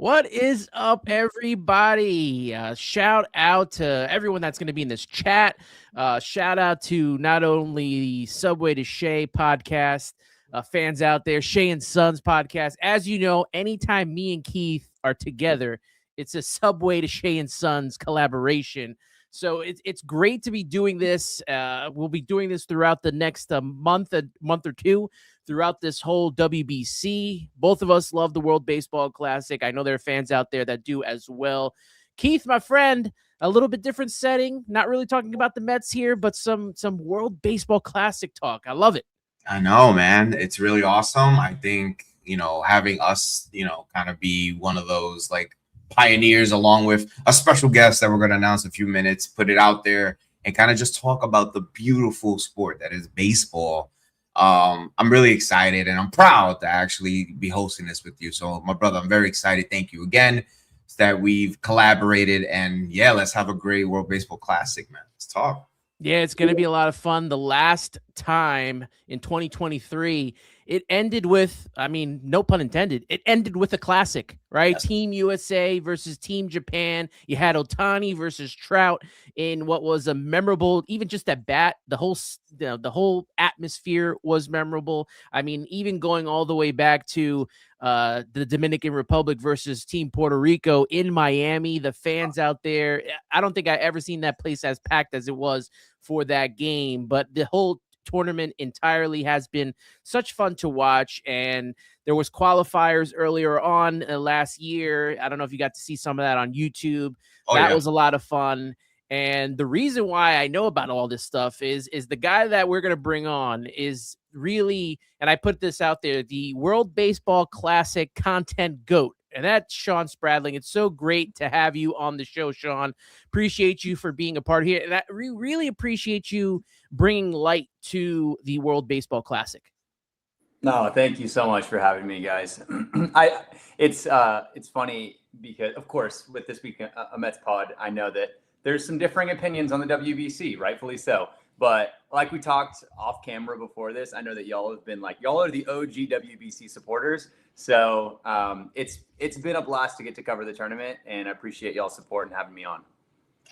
What is up, everybody? Shout out to everyone that's going to be in this chat. Shout out to not only the Subway to Shea podcast fans out there, Shea and Sons podcast. As you know, anytime me and Keith are together, it's a Subway to Shea and Sons collaboration. So it's great to be doing this. We'll be doing this throughout the next month or two, throughout this whole WBC. Both of us love the World Baseball Classic. I know there are fans out there that do as well. Keith, my friend, a little bit different setting. Not really talking about the Mets here, but some World Baseball Classic talk. I love it. I know, man. It's really awesome. I think, having us, kind of be one of those like pioneers along with a special guest that we're going to announce in a few minutes, put it out there and kind of just talk about the beautiful sport that is baseball. I'm really excited and I'm proud to actually be hosting this with you. So my brother, I'm very excited. Thank you again that we've collaborated, and yeah, let's have a great World Baseball Classic, man. Let's talk. Yeah, it's going to be a lot of fun. The last time in 2023, it ended with, no pun intended, it ended with a classic, right? Yes. Team USA versus Team Japan. You had Ohtani versus Trout in what was a memorable, even just at bat, the whole atmosphere was memorable. Even going all the way back to the Dominican Republic versus Team Puerto Rico in Miami, the fans out there, I don't think I ever seen that place as packed as it was for that game, but the whole tournament entirely has been such fun to watch. And there was qualifiers earlier on last year. I don't know if you got to see some of that on YouTube. That was a lot of fun. And the reason why I know about all this stuff is the guy that we're going to bring on is really, and I put this out there, the World Baseball Classic content GOAT. And that's Shawn Spradling. It's so great to have you on the show, Shawn. Appreciate you for being a part here. And I really appreciate you bringing light to the World Baseball Classic. No, thank you so much for having me, guys. It's funny because, of course, with this week a Mets pod, I know that there's some differing opinions on the WBC, rightfully so. But like we talked off camera before this, I know that y'all have been y'all are the OG WBC supporters. So it's been a blast to get to cover the tournament, and I appreciate y'all's support and having me on.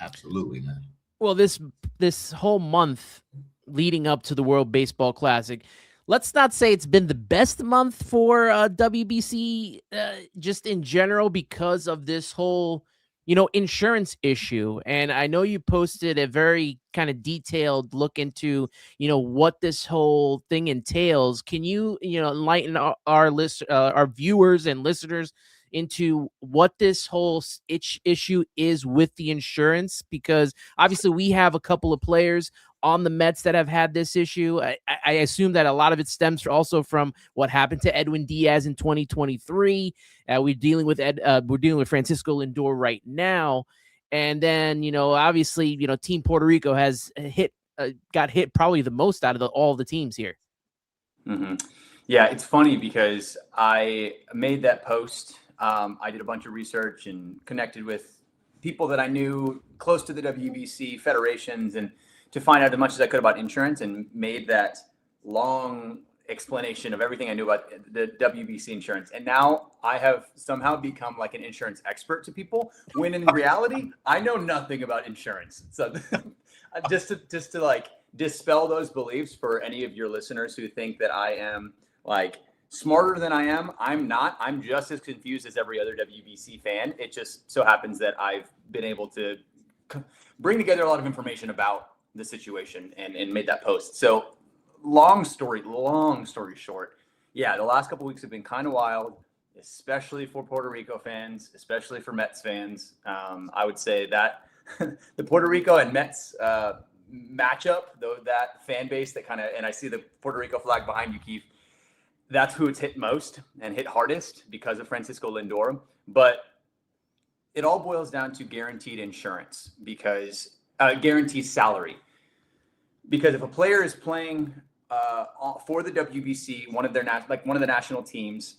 Absolutely, man. Well, this whole month leading up to the World Baseball Classic, let's not say it's been the best month for WBC just in general because of this whole insurance issue. And I know you posted a very kind of detailed look into, what this whole thing entails. Can you, enlighten our viewers and listeners into what this whole issue is with the insurance? Because obviously we have a couple of players on the Mets that have had this issue. I assume that a lot of it stems also from what happened to Edwin Diaz in 2023. We're dealing with Francisco Lindor right now. And then, obviously, Team Puerto Rico has got hit probably the most out of all the teams here. Mm-hmm. Yeah, it's funny because I made that post. I did a bunch of research and connected with people that I knew close to the WBC federations and to find out as much as I could about insurance, and made that long explanation of everything I knew about the WBC insurance. And now I have somehow become like an insurance expert to people, when in reality, I know nothing about insurance. So just to like dispel those beliefs for any of your listeners who think that I am like smarter than I am, I'm not. I'm just as confused as every other WBC fan. It just so happens that I've been able to bring together a lot of information about the situation and made that post. So long story short, yeah, the last couple of weeks have been kind of wild, especially for Puerto Rico fans, especially for Mets fans. I would say that the Puerto Rico and Mets matchup, though, that fan base that kind of, and I see the Puerto Rico flag behind you, Keith, that's who it's hit most and hit hardest because of Francisco Lindor. But it all boils down to guaranteed insurance, because guaranteed salary. Because if a player is playing for the WBC, one of the national teams,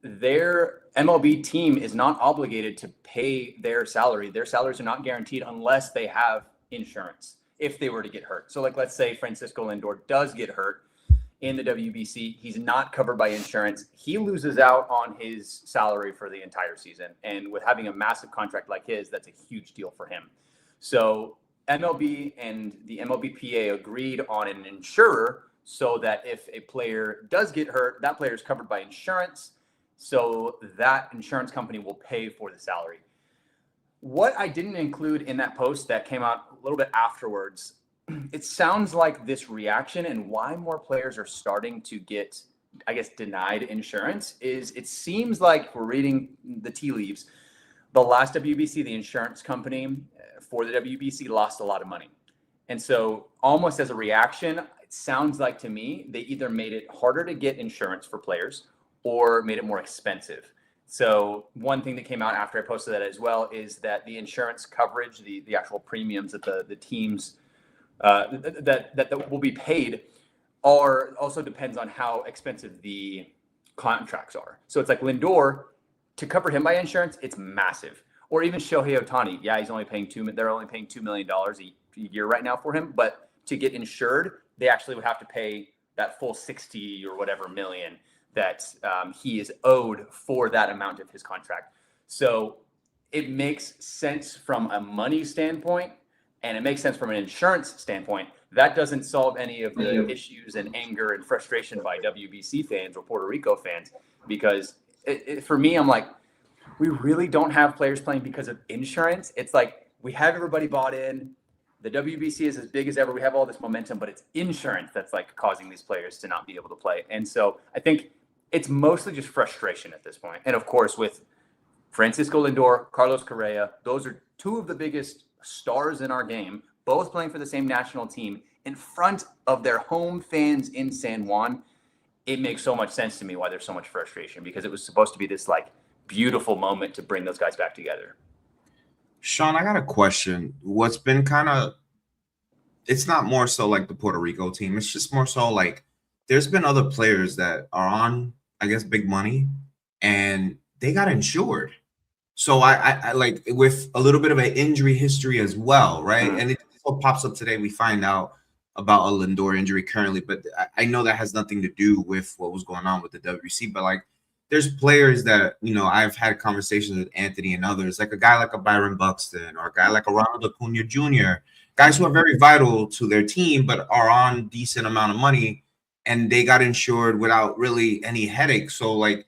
their MLB team is not obligated to pay their salary. Their salaries are not guaranteed unless they have insurance if they were to get hurt. So let's say Francisco Lindor does get hurt in the WBC. He's not covered by insurance. He loses out on his salary for the entire season. And with having a massive contract like his, that's a huge deal for him. So MLB and the MLBPA agreed on an insurer so that if a player does get hurt, that player is covered by insurance. So that insurance company will pay for the salary. What I didn't include in that post that came out a little bit afterwards, it sounds like this reaction and why more players are starting to get, I guess, denied insurance is it seems like we're reading the tea leaves. The last WBC, the insurance company for the WBC lost a lot of money. And so almost as a reaction, it sounds like to me, they either made it harder to get insurance for players or made it more expensive. So one thing that came out after I posted that as well is that the insurance coverage, the actual premiums that the teams that will be paid are also depends on how expensive the contracts are. So it's like Lindor, to cover him by insurance, it's massive. Or even Shohei Ohtani, yeah, they're only paying $2 million a year right now for him. But to get insured, they actually would have to pay that full 60 or whatever million that he is owed for that amount of his contract. So it makes sense from a money standpoint, and it makes sense from an insurance standpoint. That doesn't solve any of the issues and anger and frustration by WBC fans or Puerto Rico fans, because for me, I'm like, we really don't have players playing because of insurance. It's like we have everybody bought in. The WBC is as big as ever. We have all this momentum, but it's insurance that's like causing these players to not be able to play. And so I think it's mostly just frustration at this point. And of course, with Francisco Lindor, Carlos Correa, those are two of the biggest stars in our game, both playing for the same national team in front of their home fans in San Juan. It makes so much sense to me why there's so much frustration, because it was supposed to be this like beautiful moment to bring those guys back together. Shawn, I got a question. What's been kind of, it's not more so like the Puerto Rico team. It's just more so like there's been other players that are on, I guess, big money and they got insured. So I like with a little bit of an injury history as well, right? Mm-hmm. And it all pops up today. We find out about a Lindor injury currently, but I know that has nothing to do with what was going on with the WBC. But like, there's players that, you know, I've had conversations with Anthony and others, like a guy like a Byron Buxton or a guy like a Ronald Acuna Jr., guys who are very vital to their team, but are on decent amount of money, and they got insured without really any headache. So like,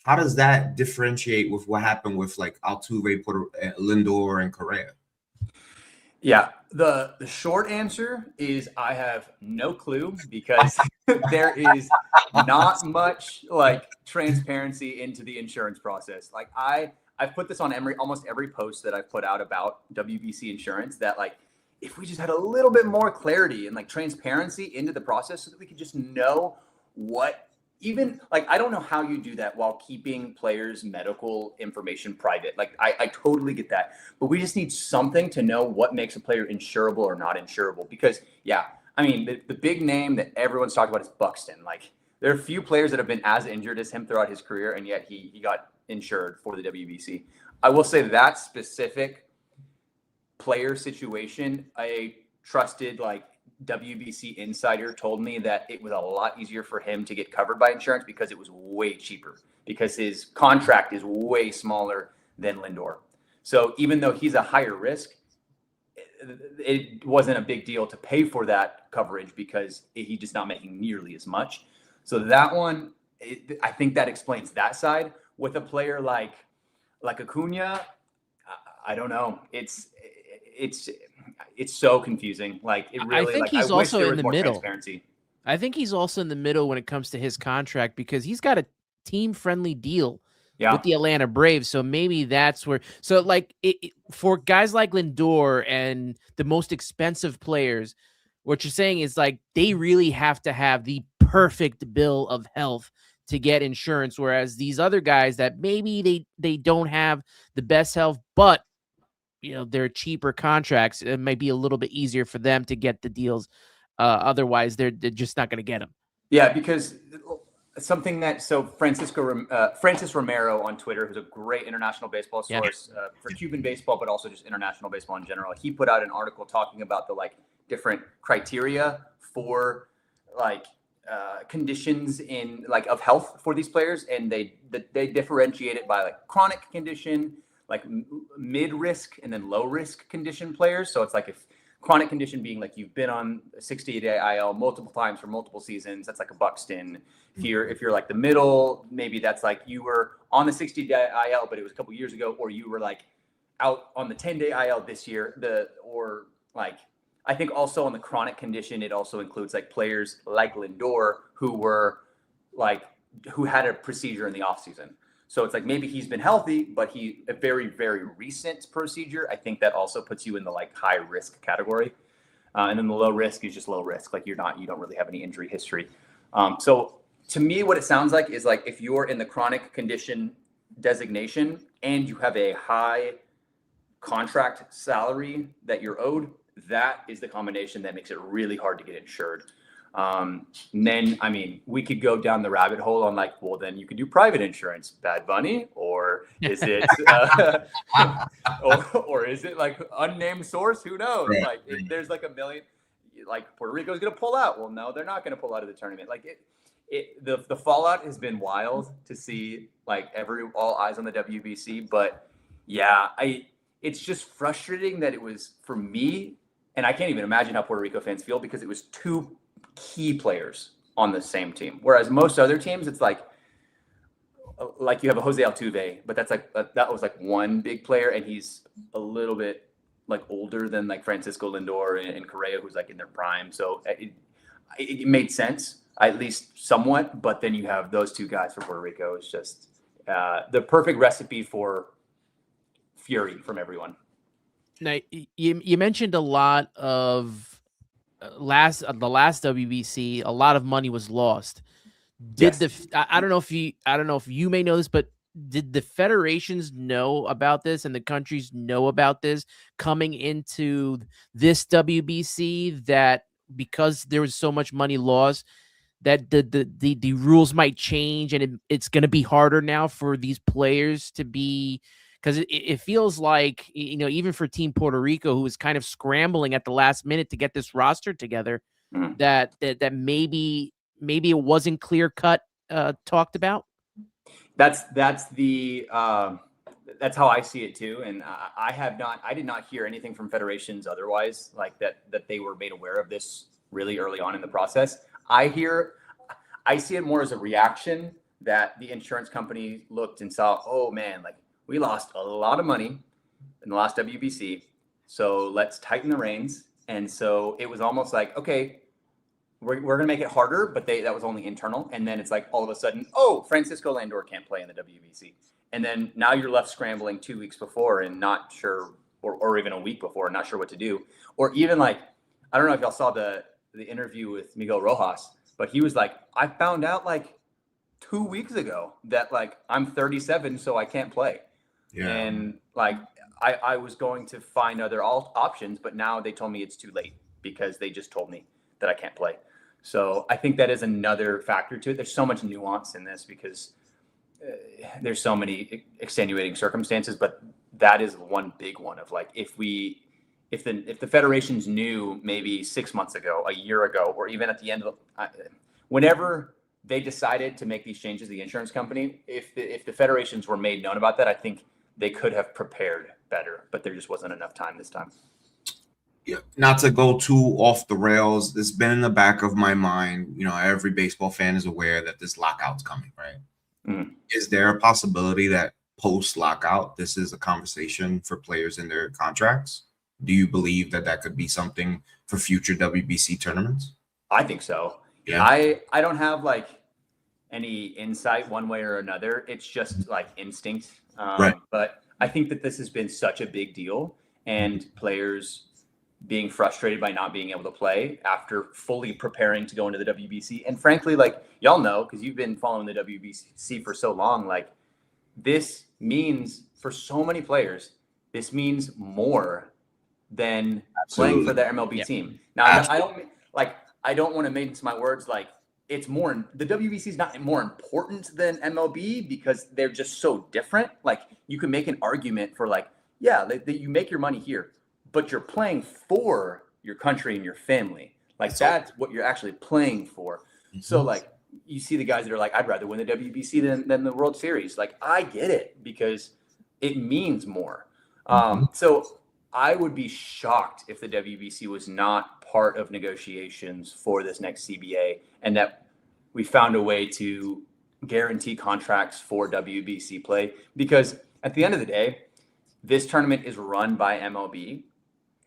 how does that differentiate with what happened with like Altuve, Lindor, and Correa? Yeah, the short answer is I have no clue, because there is not much like transparency into the insurance process. Like I've put this on almost every post that I've put out about WBC insurance, that like if we just had a little bit more clarity and like transparency into the process so that we could just know what, even like, I don't know how you do that while keeping players' medical information private. Like I totally get that, but we just need something to know what makes a player insurable or not insurable. Because yeah, I mean, the big name that everyone's talked about is Buxton. Like there are a few players that have been as injured as him throughout his career, and yet he got insured for the WBC. I will say that specific player situation, a trusted like WBC insider told me that it was a lot easier for him to get covered by insurance because it was way cheaper, because his contract is way smaller than Lindor. So even though he's a higher risk, it wasn't a big deal to pay for that coverage because he's just not making nearly as much. So that one, I think that explains that side. With a player like Acuna, I don't know. It's so confusing. Like it really. I think he's I also wish there in was the more middle. Transparency. I think he's also in the middle when it comes to his contract, because he's got a team-friendly deal with the Atlanta Braves. So maybe that's where. So like for guys like Lindor and the most expensive players, what you're saying is like they really have to have the perfect bill of health to get insurance, whereas these other guys that maybe they don't have the best health, but you know, they're cheaper contracts, it might be a little bit easier for them to get the deals. Otherwise, they're just not going to get them. Yeah, because something that Francis Romero on Twitter, who's a great international baseball source for Cuban baseball, but also just international baseball in general. He put out an article talking about the like different criteria for like conditions in like of health for these players, and they differentiate it by like chronic condition, like mid risk, and then low risk condition players. So it's like if chronic condition being like you've been on a 60-day IL multiple times for multiple seasons, that's like a Buxton. If you're like the middle, maybe that's like you were on the 60-day IL, but it was a couple years ago, or you were like out on the 10-day IL this year. Or like I think also on the chronic condition, it also includes like players like Lindor who had a procedure in the off season. So it's like maybe he's been healthy, but a very, very recent procedure. I think that also puts you in the like high risk category. And then the low risk is just low risk. Like you don't really have any injury history. So to me, what it sounds like is like if you're in the chronic condition designation and you have a high contract salary that you're owed, that is the combination that makes it really hard to get insured. Then, I mean, we could go down the rabbit hole on like, well, then you could do private insurance, Bad Bunny, or is it, or is it like unnamed source? Who knows? Right. Like, there's like a million, like Puerto Rico's going to pull out. Well, no, they're not going to pull out of the tournament. Like the fallout has been wild to see, like all eyes on the WBC. But yeah, it's just frustrating that it was for me, and I can't even imagine how Puerto Rico fans feel because it was two key players on the same team. Whereas most other teams, it's like you have a Jose Altuve, but that's like that was like one big player, and he's a little bit like older than like Francisco Lindor and Correa, who's like in their prime. So it made sense, at least somewhat. But then you have those two guys for Puerto Rico. It's just the perfect recipe for fury from everyone. Now, you mentioned a lot of the last WBC, a lot of money was lost. I don't know if you may know this, but did the federations know about this and the countries know about this coming into this WBC, that because there was so much money lost that the rules might change and it's going to be harder now for these players to be, because it feels like, even for Team Puerto Rico, who was kind of scrambling at the last minute to get this roster together, that maybe it wasn't clear cut talked about. That's how I see it too. And I did not hear anything from federations otherwise, like that they were made aware of this really early on in the process. I see it more as a reaction that the insurance company looked and saw, oh man, like we lost a lot of money in the last WBC, so let's tighten the reins. And so it was almost like, okay, we're going to make it harder, but that was only internal. And then it's like all of a sudden, oh, Francisco Lindor can't play in the WBC. And then now you're left scrambling 2 weeks before and not sure, or even a week before, not sure what to do. Or even like, I don't know if y'all saw the interview with Miguel Rojas, but he was like, I found out like 2 weeks ago that like I'm 37, so I can't play. Yeah. And like I was going to find other options, but now they told me it's too late because they just told me that I can't play. So I think that is another factor to it. There's so much nuance in this because there's so many extenuating circumstances, but that is one big one of like, if the federations knew maybe 6 months ago, a year ago, or even at the end of whenever they decided to make these changes, the insurance company, if the federations were made known about that, I think they could have prepared better, but there just wasn't enough time this time. Yeah, not to go too off the rails, it's been in the back of my mind. Every baseball fan is aware that this lockout's coming, right? Mm-hmm. Is there a possibility that post-lockout, this is a conversation for players in their contracts? Do you believe that could be something for future WBC tournaments? I think so. Yeah. I don't have like any insight one way or another. It's just like instinct. Right. But I think that this has been such a big deal, and players being frustrated by not being able to play after fully preparing to go into the WBC. And frankly, like y'all know, because you've been following the WBC for so long, like this means for so many players, this means more than playing for the MLB team. Now, I don't want to mince my words. Like it's more, the WBC is not more important than MLB because they're just so different. Like you can make an argument for like, yeah, you make your money here, but you're playing for your country and your family. Like that's what you're actually playing for. So like you see the guys that are like, I'd rather win the WBC than the World Series. Like I get it because it means more. So I would be shocked if the WBC was not part of negotiations for this next CBA and that we found a way to guarantee contracts for WBC play, because at the end of the day, this tournament is run by MLB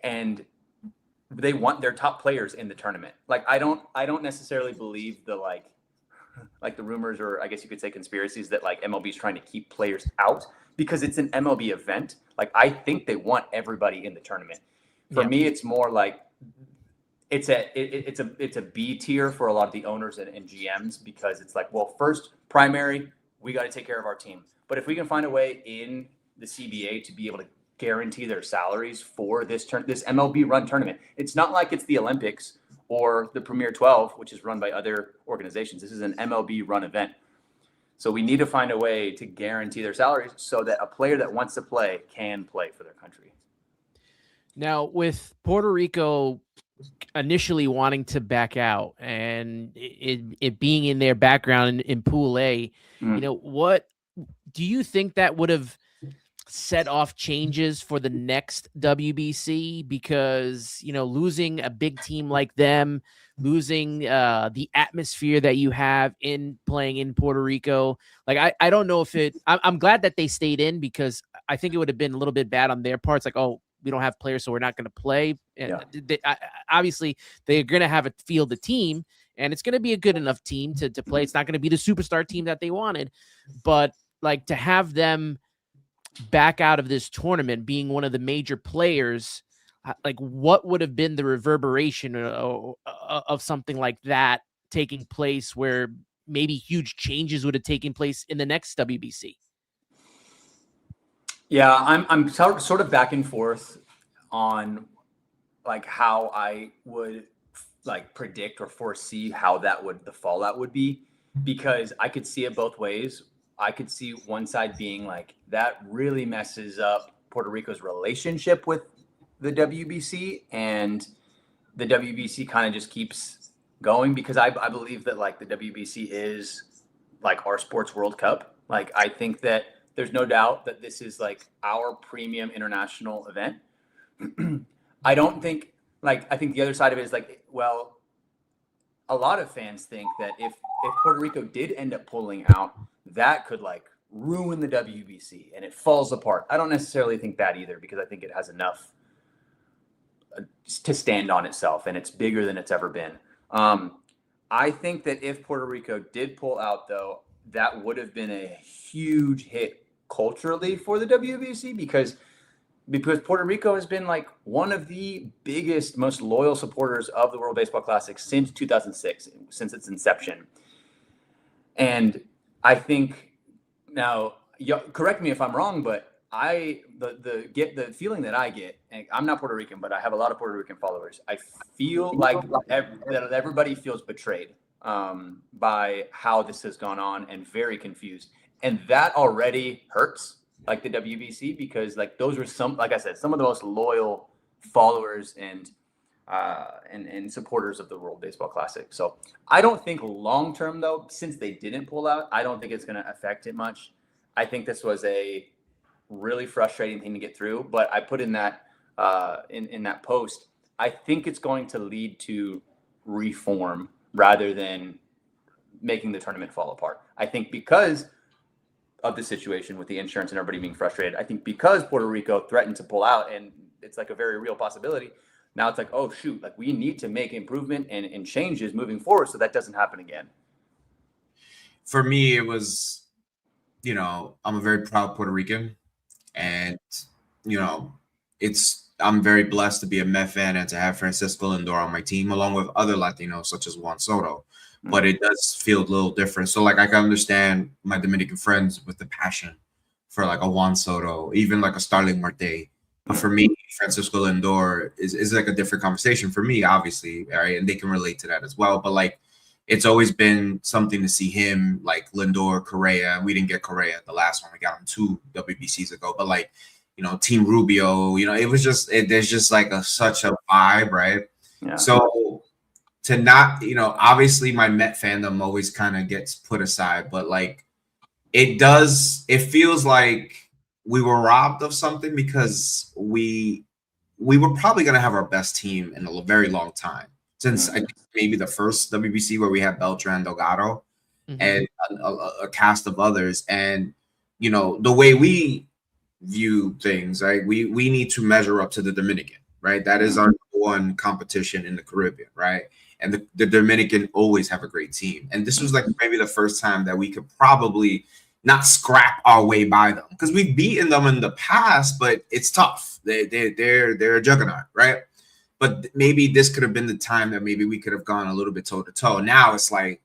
and they want their top players in the tournament. Like I don't necessarily believe the like the rumors, or I guess you could say conspiracies, that like MLB is trying to keep players out because it's an MLB event. Like I think they want everybody in the tournament. For me, it's more like it's a B tier for a lot of the owners and GMs, because it's like, well, first primary, we got to take care of our team. But if we can find a way in the CBA to be able to guarantee their salaries for this MLB run tournament, it's not like it's the Olympics or the Premier 12, which is run by other organizations. This is an MLB run event. So we need to find a way to guarantee their salaries so that a player that wants to play can play for their country. Now, with Puerto Rico initially wanting to back out and it being in their background in Pool A, you know, what do you think that would have set off changes for the next WBC? Because, you know, losing a big team like them, losing the atmosphere that you have in playing in Puerto Rico, like I don't know if I'm glad that they stayed in, because I think it would have been a little bit bad on their parts. Like, oh, we don't have players, so we're not going to play. And obviously they're going to have a field a team, and it's going to be a good enough team to play. It's not going to be the superstar team that they wanted, but like to have them back out of this tournament being one of the major players, like what would have been the reverberation of something like that taking place, where maybe huge changes would have taken place in the next WBC? Yeah, I'm sort of back and forth on like how I would like predict or foresee how the fallout would be, because I could see it both ways. I could see one side being like, that really messes up Puerto Rico's relationship with the WBC, and the WBC kind of just keeps going, because I believe that like the WBC is like our sports World Cup. Like I think that there's no doubt that this is like our premium international event. I think the other side of it is like, well, a lot of fans think that if Puerto Rico did end up pulling out, that could like ruin the WBC and it falls apart. I don't necessarily think that either, because I think it has enough to stand on itself and it's bigger than it's ever been. I think that if Puerto Rico did pull out, though, that would have been a huge hit culturally for the WBC, because Puerto Rico has been like one of the biggest, most loyal supporters of the World Baseball Classic since 2006, since its inception. And I think, now, correct me if I'm wrong, but the feeling that I get, and I'm not Puerto Rican, but I have a lot of Puerto Rican followers. I feel like that everybody feels betrayed by how this has gone on, and very confused. And that already hurts like the WBC, because like those were like I said, some of the most loyal followers and supporters of the World Baseball Classic. So I don't think long term, though, since they didn't pull out, I don't think it's going to affect it much. I think this was a really frustrating thing to get through, but I put in that in that post, I think it's going to lead to reform rather than making the tournament fall apart. I think because of the situation with the insurance and everybody being frustrated, I think because Puerto Rico threatened to pull out, and it's like a very real possibility, now it's like, oh shoot, like we need to make improvement and changes moving forward so that doesn't happen again. For me, it was, you know, I'm a very proud Puerto Rican, and, you know, I'm very blessed to be a Met fan and to have Francisco Lindor on my team, along with other Latinos such as Juan Soto. But it does feel a little different. So like I can understand my Dominican friends with the passion for like a Juan Soto, even like a Starling Marte. But for me, Francisco Lindor is like a different conversation for me, obviously, right? And they can relate to that as well. But like, it's always been something to see him, like Lindor, Correa. We didn't get Correa the last one. We got him 2 WBCs ago. But like, you know, Team Rubio, you know, it was just, there's just like such a vibe, right? Yeah. So to not, obviously my Met fandom always kind of gets put aside, but like it feels like we were robbed of something because we were probably going to have our best team in a very long time, since I think maybe the first WBC where we had Beltran, Delgado, and a cast of others. And, the way we view things, right? We need to measure up to the Dominican, right? That is our one competition in the Caribbean, right? And the Dominican always have a great team. And this was like maybe the first time that we could probably not scrap our way by them, because we've beaten them in the past, but it's tough. They're a juggernaut, right? But maybe this could have been the time that maybe we could have gone a little bit toe to toe. Now it's like,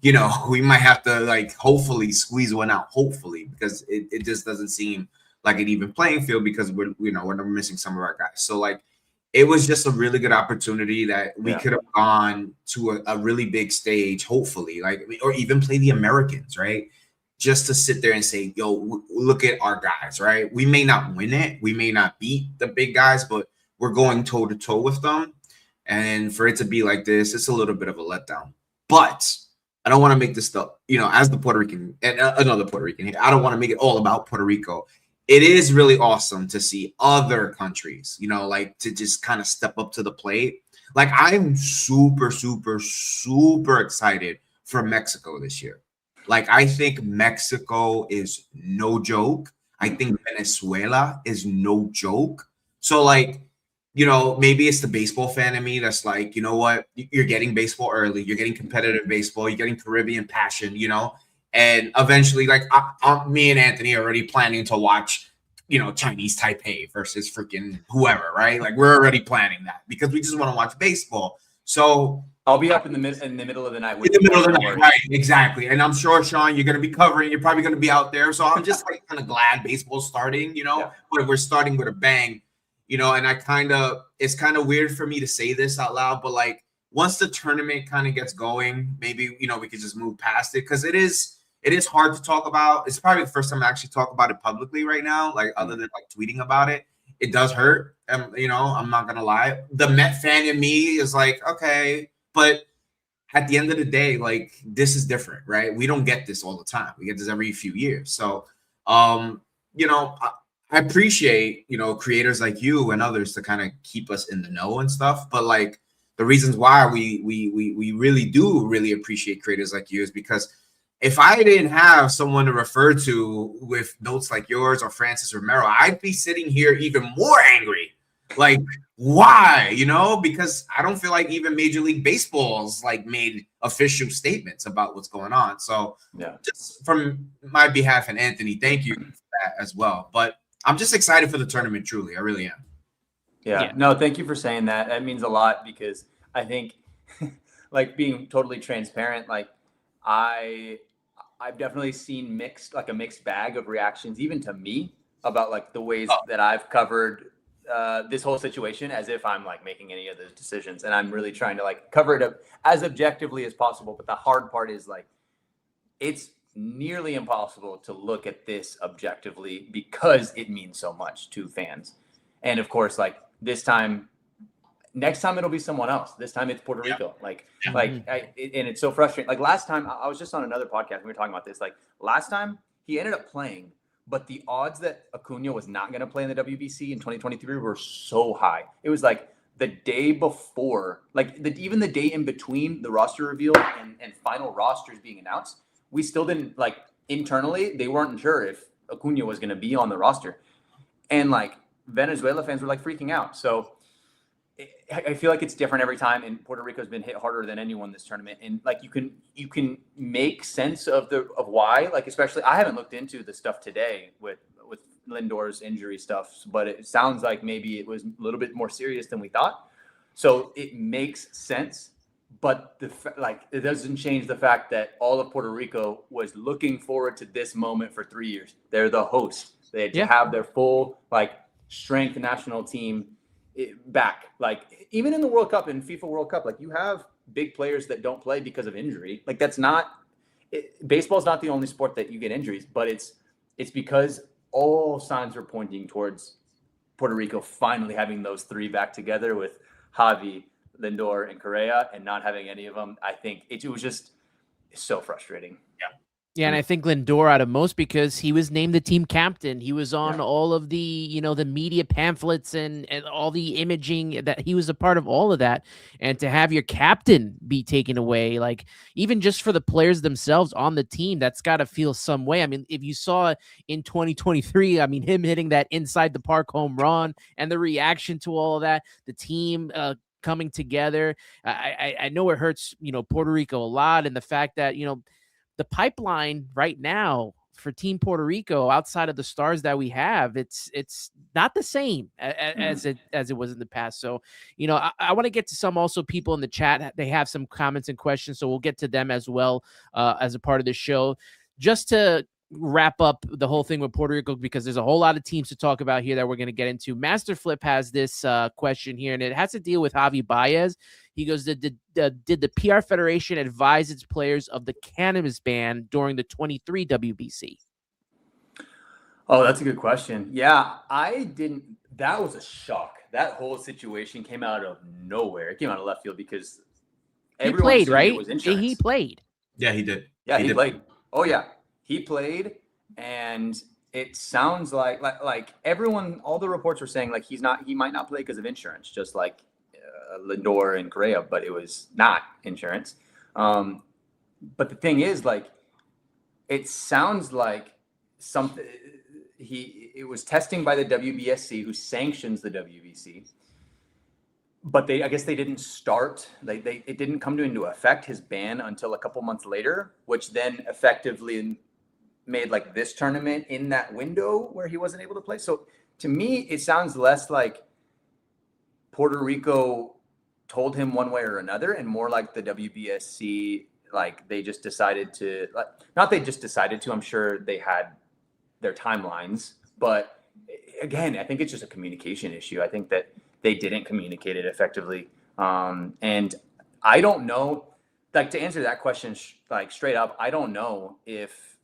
we might have to like hopefully squeeze one out, hopefully, because it just doesn't seem like an even playing field, because we're missing some of our guys. So like, it was just a really good opportunity that we could have gone to a really big stage, hopefully, like, or even play the Americans, right? Just to sit there and say, yo, look at our guys, right? We may not win it, we may not beat the big guys, but we're going toe to toe with them. And for it to be like this, it's a little bit of a letdown. But I don't want to make this stuff, as the Puerto Rican and another Puerto Rican here, I don't want to make it all about Puerto Rico. It is really awesome to see other countries, like to just kind of step up to the plate. Like, I'm super, super, super excited for Mexico this year. Like, I think Mexico is no joke. I think Venezuela is no joke. So, like, maybe it's the baseball fan in me that's like, you know what? You're getting baseball early. You're getting competitive baseball. You're getting Caribbean passion, And eventually, like, me and Anthony are already planning to watch, Chinese Taipei versus freaking whoever, right? Like, we're already planning that because we just want to watch baseball. So I'll be up in the middle of the night. In the middle of the night, right? Exactly. And I'm sure, Shawn, you're going to be covering. You're probably going to be out there. So I'm just like kind of glad baseball's starting, but we're starting with a bang, and it's kind of weird for me to say this out loud, but like, once the tournament kind of gets going, maybe, we could just move past it, because it is hard to talk about. It's probably the first time I actually talk about it publicly right now, like other than like tweeting about it. It does hurt. I'm not going to lie. The Met fan in me is like, okay, but at the end of the day, like, this is different, right? We don't get this all the time. We get this every few years. So, I appreciate, creators like you and others to kind of keep us in the know and stuff. But like, the reasons why we really appreciate creators like you is because if I didn't have someone to refer to with notes like yours or Francis Romero, I'd be sitting here even more angry. Like, why? Because I don't feel like even Major League Baseball's like made official statements about what's going on. So just from my behalf and Anthony, thank you for that as well. But I'm just excited for the tournament, truly. I really am. Yeah. No, thank you for saying that. That means a lot, because I think like, being totally transparent, like, I've definitely seen a mixed bag of reactions, even to me, about like the ways that I've covered this whole situation, as if I'm like making any of those decisions. And I'm really trying to like cover it as objectively as possible. But the hard part is like, it's nearly impossible to look at this objectively, because it means so much to fans. And of course, like, next time it'll be someone else. This time it's Puerto Rico. And it's so frustrating. Like, last time I was just on another podcast and we were talking about this. Like, last time he ended up playing, but the odds that Acuna was not going to play in the WBC in 2023 were so high. It was like the day before, like even the day in between the roster reveal and final rosters being announced, we still didn't, like, internally, they weren't sure if Acuna was going to be on the roster. And like, Venezuela fans were like freaking out. So I feel like it's different every time, and Puerto Rico's been hit harder than anyone this tournament. And like, you can make sense of why, like, especially, I haven't looked into the stuff today with Lindor's injury stuff, but it sounds like maybe it was a little bit more serious than we thought. So it makes sense, but it doesn't change the fact that all of Puerto Rico was looking forward to this moment for 3 years. They're the host. They had to have their full like strength national team back. Like, even in the World Cup and FIFA World Cup, like, you have big players that don't play because of injury. Like, baseball's not the only sport that you get injuries, but it's because all signs are pointing towards Puerto Rico finally having those three back together with Javi, Lindor, and Correa, and not having any of them, I think it was just so frustrating. Yeah, and I think Lindor out of most because he was named the team captain. He was on all of the, the media pamphlets and all the imaging that he was a part of all of that. And to have your captain be taken away, like even just for the players themselves on the team, that's got to feel some way. I mean, if you saw in 2023, I mean, him hitting that inside the park home run and the reaction to all of that, the team, coming together. I know it hurts, Puerto Rico a lot. And the fact that, the pipeline right now for Team Puerto Rico, outside of the stars that we have, it's not the same as it was in the past. So, I want to get to some also people in the chat. They have some comments and questions, so we'll get to them as well as a part of the show. Just to wrap up the whole thing with Puerto Rico, because there's a whole lot of teams to talk about here that we're going to get into. Master Flip has this question here, and it has to deal with Javi Baez. He goes, did the PR Federation advise its players of the cannabis ban during the 23 WBC? Oh, that's a good question. Yeah, I didn't. That was a shock. That whole situation came out of nowhere. It came out of left field because he played, right? He played. Yeah, he did. Yeah, he played. Oh, yeah. He played, and it sounds like everyone, all the reports were saying like he might not play because of insurance, just like Lindor and Correa, but it was not insurance. But the thing is, like, it sounds like something. It was testing by the WBSC, who sanctions the WBC. But I guess they didn't start. It didn't come into effect, his ban, until a couple months later, which then effectively made like this tournament in that window where he wasn't able to play. So to me, it sounds less like Puerto Rico told him one way or another, and more like the WBSC, like they just decided to, I'm sure they had their timelines, but again, I think it's just a communication issue. I think that they didn't communicate it effectively. And I don't know, like, to answer that question, like straight up, I don't know if,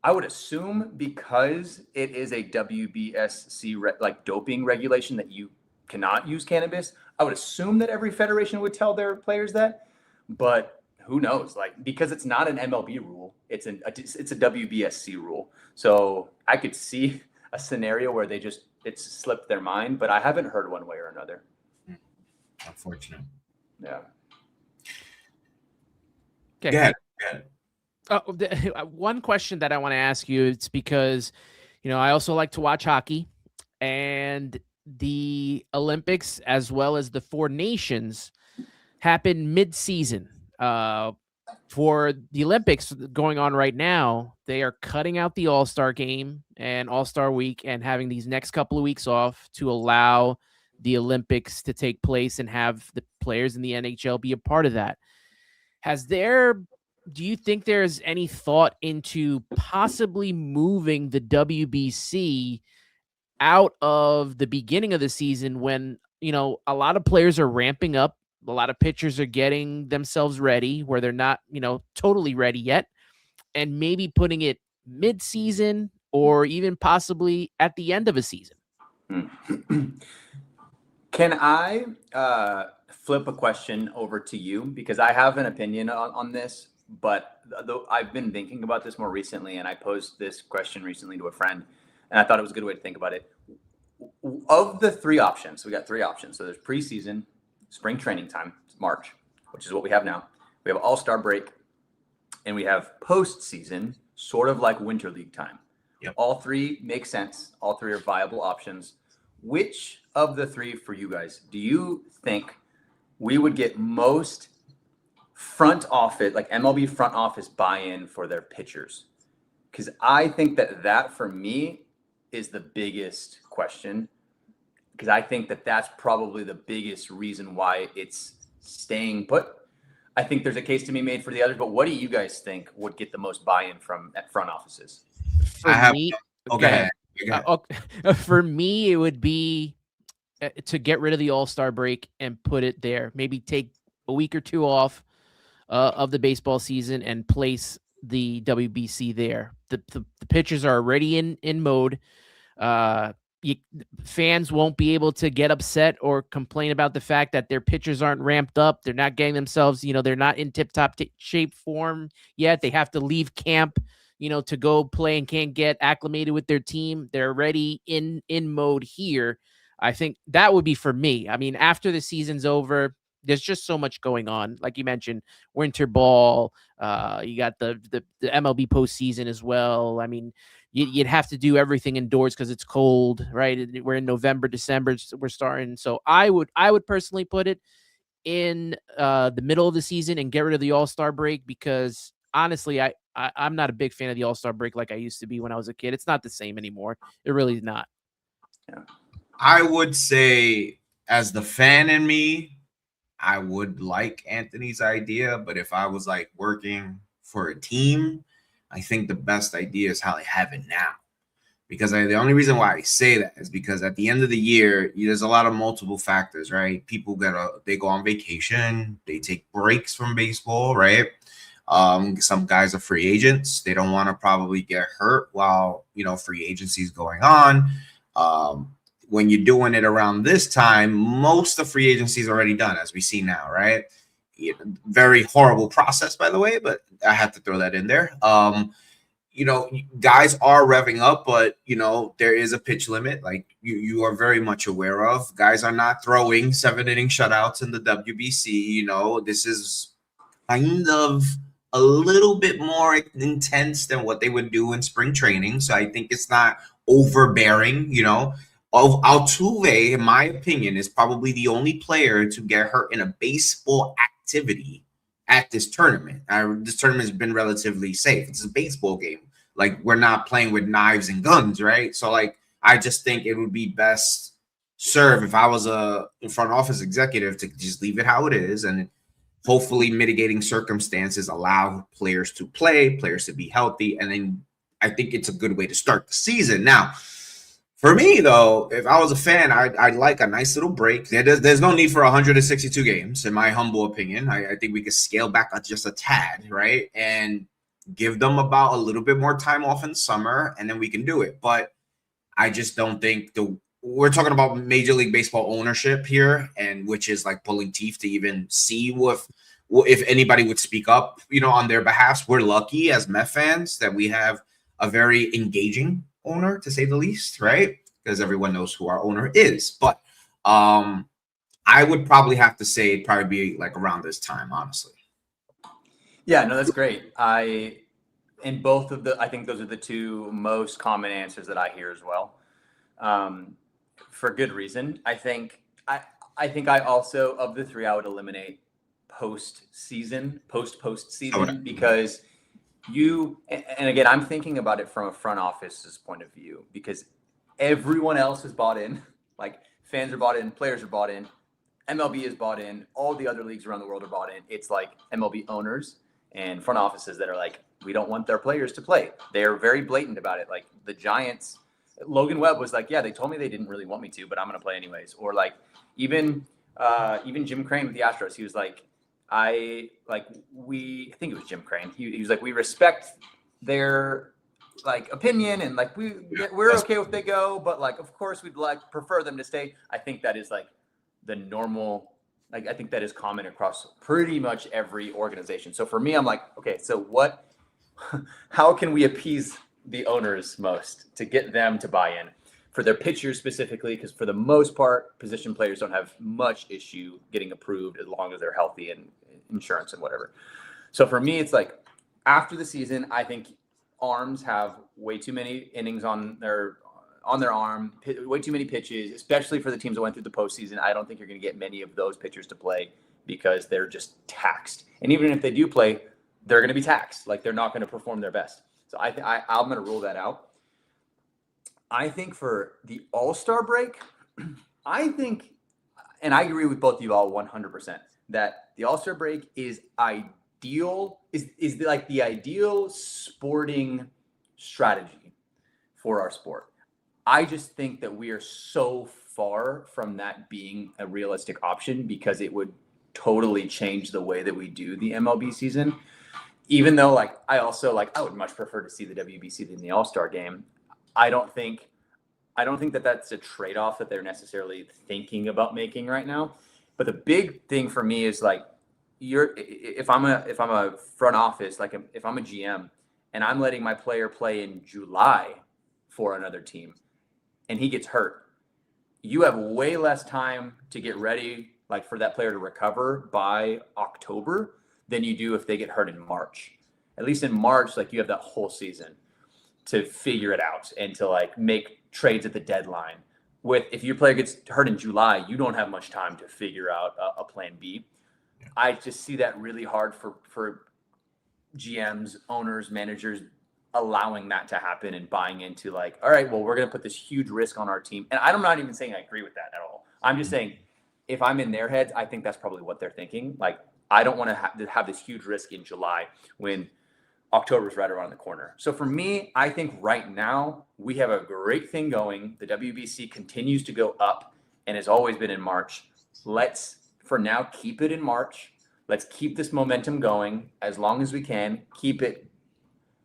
I would assume because it is a WBSC like doping regulation that you cannot use cannabis, I would assume that every federation would tell their players that, but who knows? Like, because it's not an MLB rule, it's a WBSC rule. So I could see a scenario where it's slipped their mind, but I haven't heard one way or another. Unfortunate. Yeah. Okay. Go ahead. One question that I want to ask you, it's because, I also like to watch hockey, and the Olympics as well as the Four Nations happen mid-season. For the Olympics going on right now, they are cutting out the All-Star game and All-Star week and having these next couple of weeks off to allow the Olympics to take place and have the players in the NHL be a part of that. Do you think there's any thought into possibly moving the WBC out of the beginning of the season when, a lot of players are ramping up, a lot of pitchers are getting themselves ready where they're not, totally ready yet, and maybe putting it mid-season or even possibly at the end of a season? Can I flip a question over to you? Because I have an opinion on this, but I've been thinking about this more recently, and I posed this question recently to a friend, and I thought it was a good way to think about it. Of the three options, we got three options. So there's preseason, spring training time, March, which is what we have now. We have All-Star break, and we have postseason, sort of like Winter League time. Yep. All three make sense. All three are viable options. Which of the three for you guys do you think we would get most front office, like MLB front office buy-in for their pitchers? Because I think that for me is the biggest question, because I think that's probably the biggest reason why it's staying put. I think there's a case to be made for the others, but what do you guys think would get the most buy-in from at front offices? For me, it would be to get rid of the All-Star break and put it there. Maybe take a week or two off of the baseball season and place the WBC there. The pitchers are already in mode. fans won't be able to get upset or complain about the fact that their pitchers aren't ramped up. They're not getting themselves, they're not in tip-top shape form yet. They have to leave camp, to go play and can't get acclimated with their team. They're already in mode here. I think that would be for me. I mean, after the season's over, there's just so much going on. Like you mentioned, winter ball, you got the MLB postseason as well. I mean, you'd have to do everything indoors because it's cold, right? We're in November, December, we're starting. So I would personally put it in the middle of the season and get rid of the All-Star break, because honestly, I'm not a big fan of the All-Star break like I used to be when I was a kid. It's not the same anymore. It really is not. Yeah. I would say, as the fan in me, I would like Anthony's idea, but if I was like working for a team, I think the best idea is how they have it now. Because the only reason why I say that is because at the end of the year, there's a lot of multiple factors, right? People they go on vacation, they take breaks from baseball, right? Some guys are free agents. They don't want to probably get hurt while, free agency is going on. When you're doing it around this time, most of free agency is already done, as we see now, right? Very horrible process, by the way, but I had to throw that in there. Guys are revving up, but, there is a pitch limit, like you are very much aware of. Guys are not throwing 7-inning shutouts in the WBC. This is kind of a little bit more intense than what they would do in spring training. So I think it's not overbearing, Altuve, in my opinion, is probably the only player to get hurt in a baseball activity at this tournament. This tournament has been relatively safe. It's a baseball game. Like, we're not playing with knives and guns, right? So, I just think it would be best served if I was a front office executive to just leave it how it is, and hopefully mitigating circumstances allow players to play, players to be healthy, and then I think it's a good way to start the season. Now, for me, though, if I was a fan, I'd like a nice little break. There's no need for 162 games, in my humble opinion. I think we could scale back just a tad, right? And give them about a little bit more time off in summer, and then we can do it. But I just don't think we're talking about Major League Baseball ownership here, and which is like pulling teeth to even see if anybody would speak up, on their behalf. We're lucky as Met fans that we have a very engaging owner, to say the least, right? Because everyone knows who our owner is. But I would probably have to say it'd probably be like around this time, honestly. Yeah, no, that's great. I think those are the two most common answers that I hear as well. For good reason. I think I also, of the three, I would eliminate postseason, because and again, I'm thinking about it from a front office's point of view, because everyone else is bought in. Like, fans are bought in, players are bought in, MLB is bought in, all the other leagues around the world are bought in. It's like MLB owners and front offices that are like, we don't want their players to play. They're very blatant about it. Like the Giants, Logan Webb was like, yeah, they told me they didn't really want me to, but I'm going to play anyways. Or like even Jim Crane with the Astros, he was like, I think it was Jim Crane. He was like, we respect their opinion, and we're okay if they go, but of course we'd prefer them to stay. I think that is the normal, I think that is common across pretty much every organization. So for me, I'm like, okay, so how can we appease the owners most to get them to buy in for their pitchers specifically? Because for the most part, position players don't have much issue getting approved as long as they're healthy and insurance and whatever. So for me, it's after the season, I think arms have way too many innings on their arm, way too many pitches, especially for the teams that went through the postseason. I don't think you're going to get many of those pitchers to play because they're just taxed. And even if they do play, they're going to be taxed. They're not going to perform their best. So I'm going to rule that out. I think for the All-Star break, I think, and I agree with both of you all 100%, that the All-Star break is ideal, is the ideal sporting strategy for our sport. I just think that we are so far from that being a realistic option, because it would totally change the way that we do the MLB season. Even though I would much prefer to see the WBC than the All-Star game. I don't think I don't think that that's a trade-off that they're necessarily thinking about making right now. But the big thing for me is like, if I'm a front office, like if I'm a GM and I'm letting my player play in July for another team and he gets hurt, you have way less time to get ready, like for that player to recover by October than you do if they get hurt in March. At least in March, like you have that whole season to figure it out and to like make trades at the deadline. If your player gets hurt in July, you don't have much time to figure out a plan B. Yeah. I just see that really hard for GMs, owners, managers allowing that to happen and buying into like, all right, well, we're going to put this huge risk on our team. And I'm not even saying I agree with that at all. I'm just saying if I'm in their heads, I think that's probably what they're thinking. Like, I don't want to have this huge risk in July when October is right around the corner. So for me, I think right now we have a great thing going. The WBC continues to go up and has always been in March. Let's, for now, keep it in March. Let's keep this momentum going as long as we can. Keep it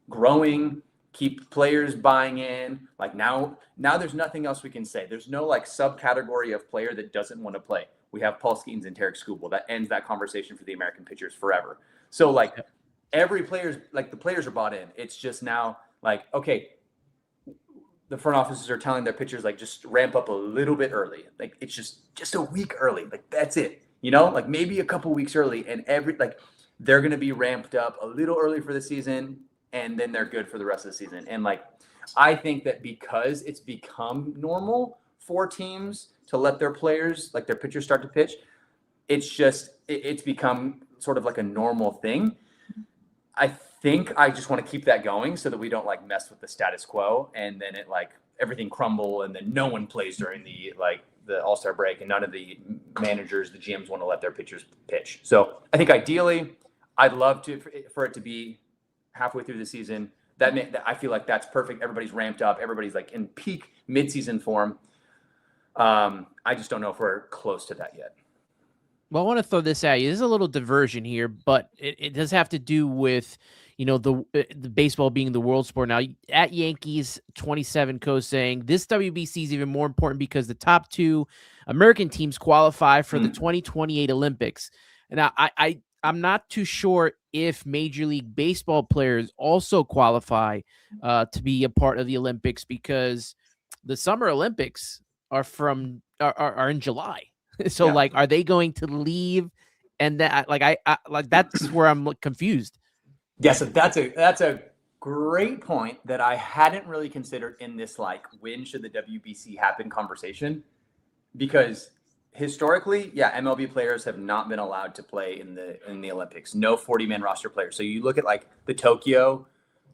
growing, keep players buying in. Like now there's nothing else we can say. There's no like subcategory of player that doesn't want to play. We have Paul Skeens and Tarek Skubal. That ends that conversation for the American pitchers forever. So like every player's like the players are bought in. It's just now like, okay, the front offices are telling their pitchers like just ramp up a little bit early. Like it's just a week early. Like that's it. You know, like maybe a couple weeks early, and they're going to be ramped up a little early for the season, and then they're good for the rest of the season. And like, I think that because it's become normal for teams to let their players, like their pitchers, start to pitch, it's become sort of like a normal thing. I think I just want to keep that going so that we don't like mess with the status quo, and then it like everything crumble, and then no one plays during the All-Star break, and none of the managers, the GMs, want to let their pitchers pitch. So I think ideally, I'd love for it to be halfway through the season. I feel like that's perfect. Everybody's ramped up. Everybody's like in peak midseason form. I just don't know if we're close to that yet. Well, I want to throw this at you. There's a little diversion here, but it does have to do with, the baseball being the world sport. Now, at Yankees 27 Co saying this WBC is even more important because the top two American teams qualify for the 2028 Olympics. Now, I'm not too sure if Major League Baseball players also qualify to be a part of the Olympics, because the Summer Olympics are in July. So like, are they going to leave? And that I that's where I'm confused. Yeah, so that's a great point that I hadn't really considered in this like when should the WBC happen conversation, because historically, MLB players have not been allowed to play in the Olympics. No 40-man roster players. So you look at like the Tokyo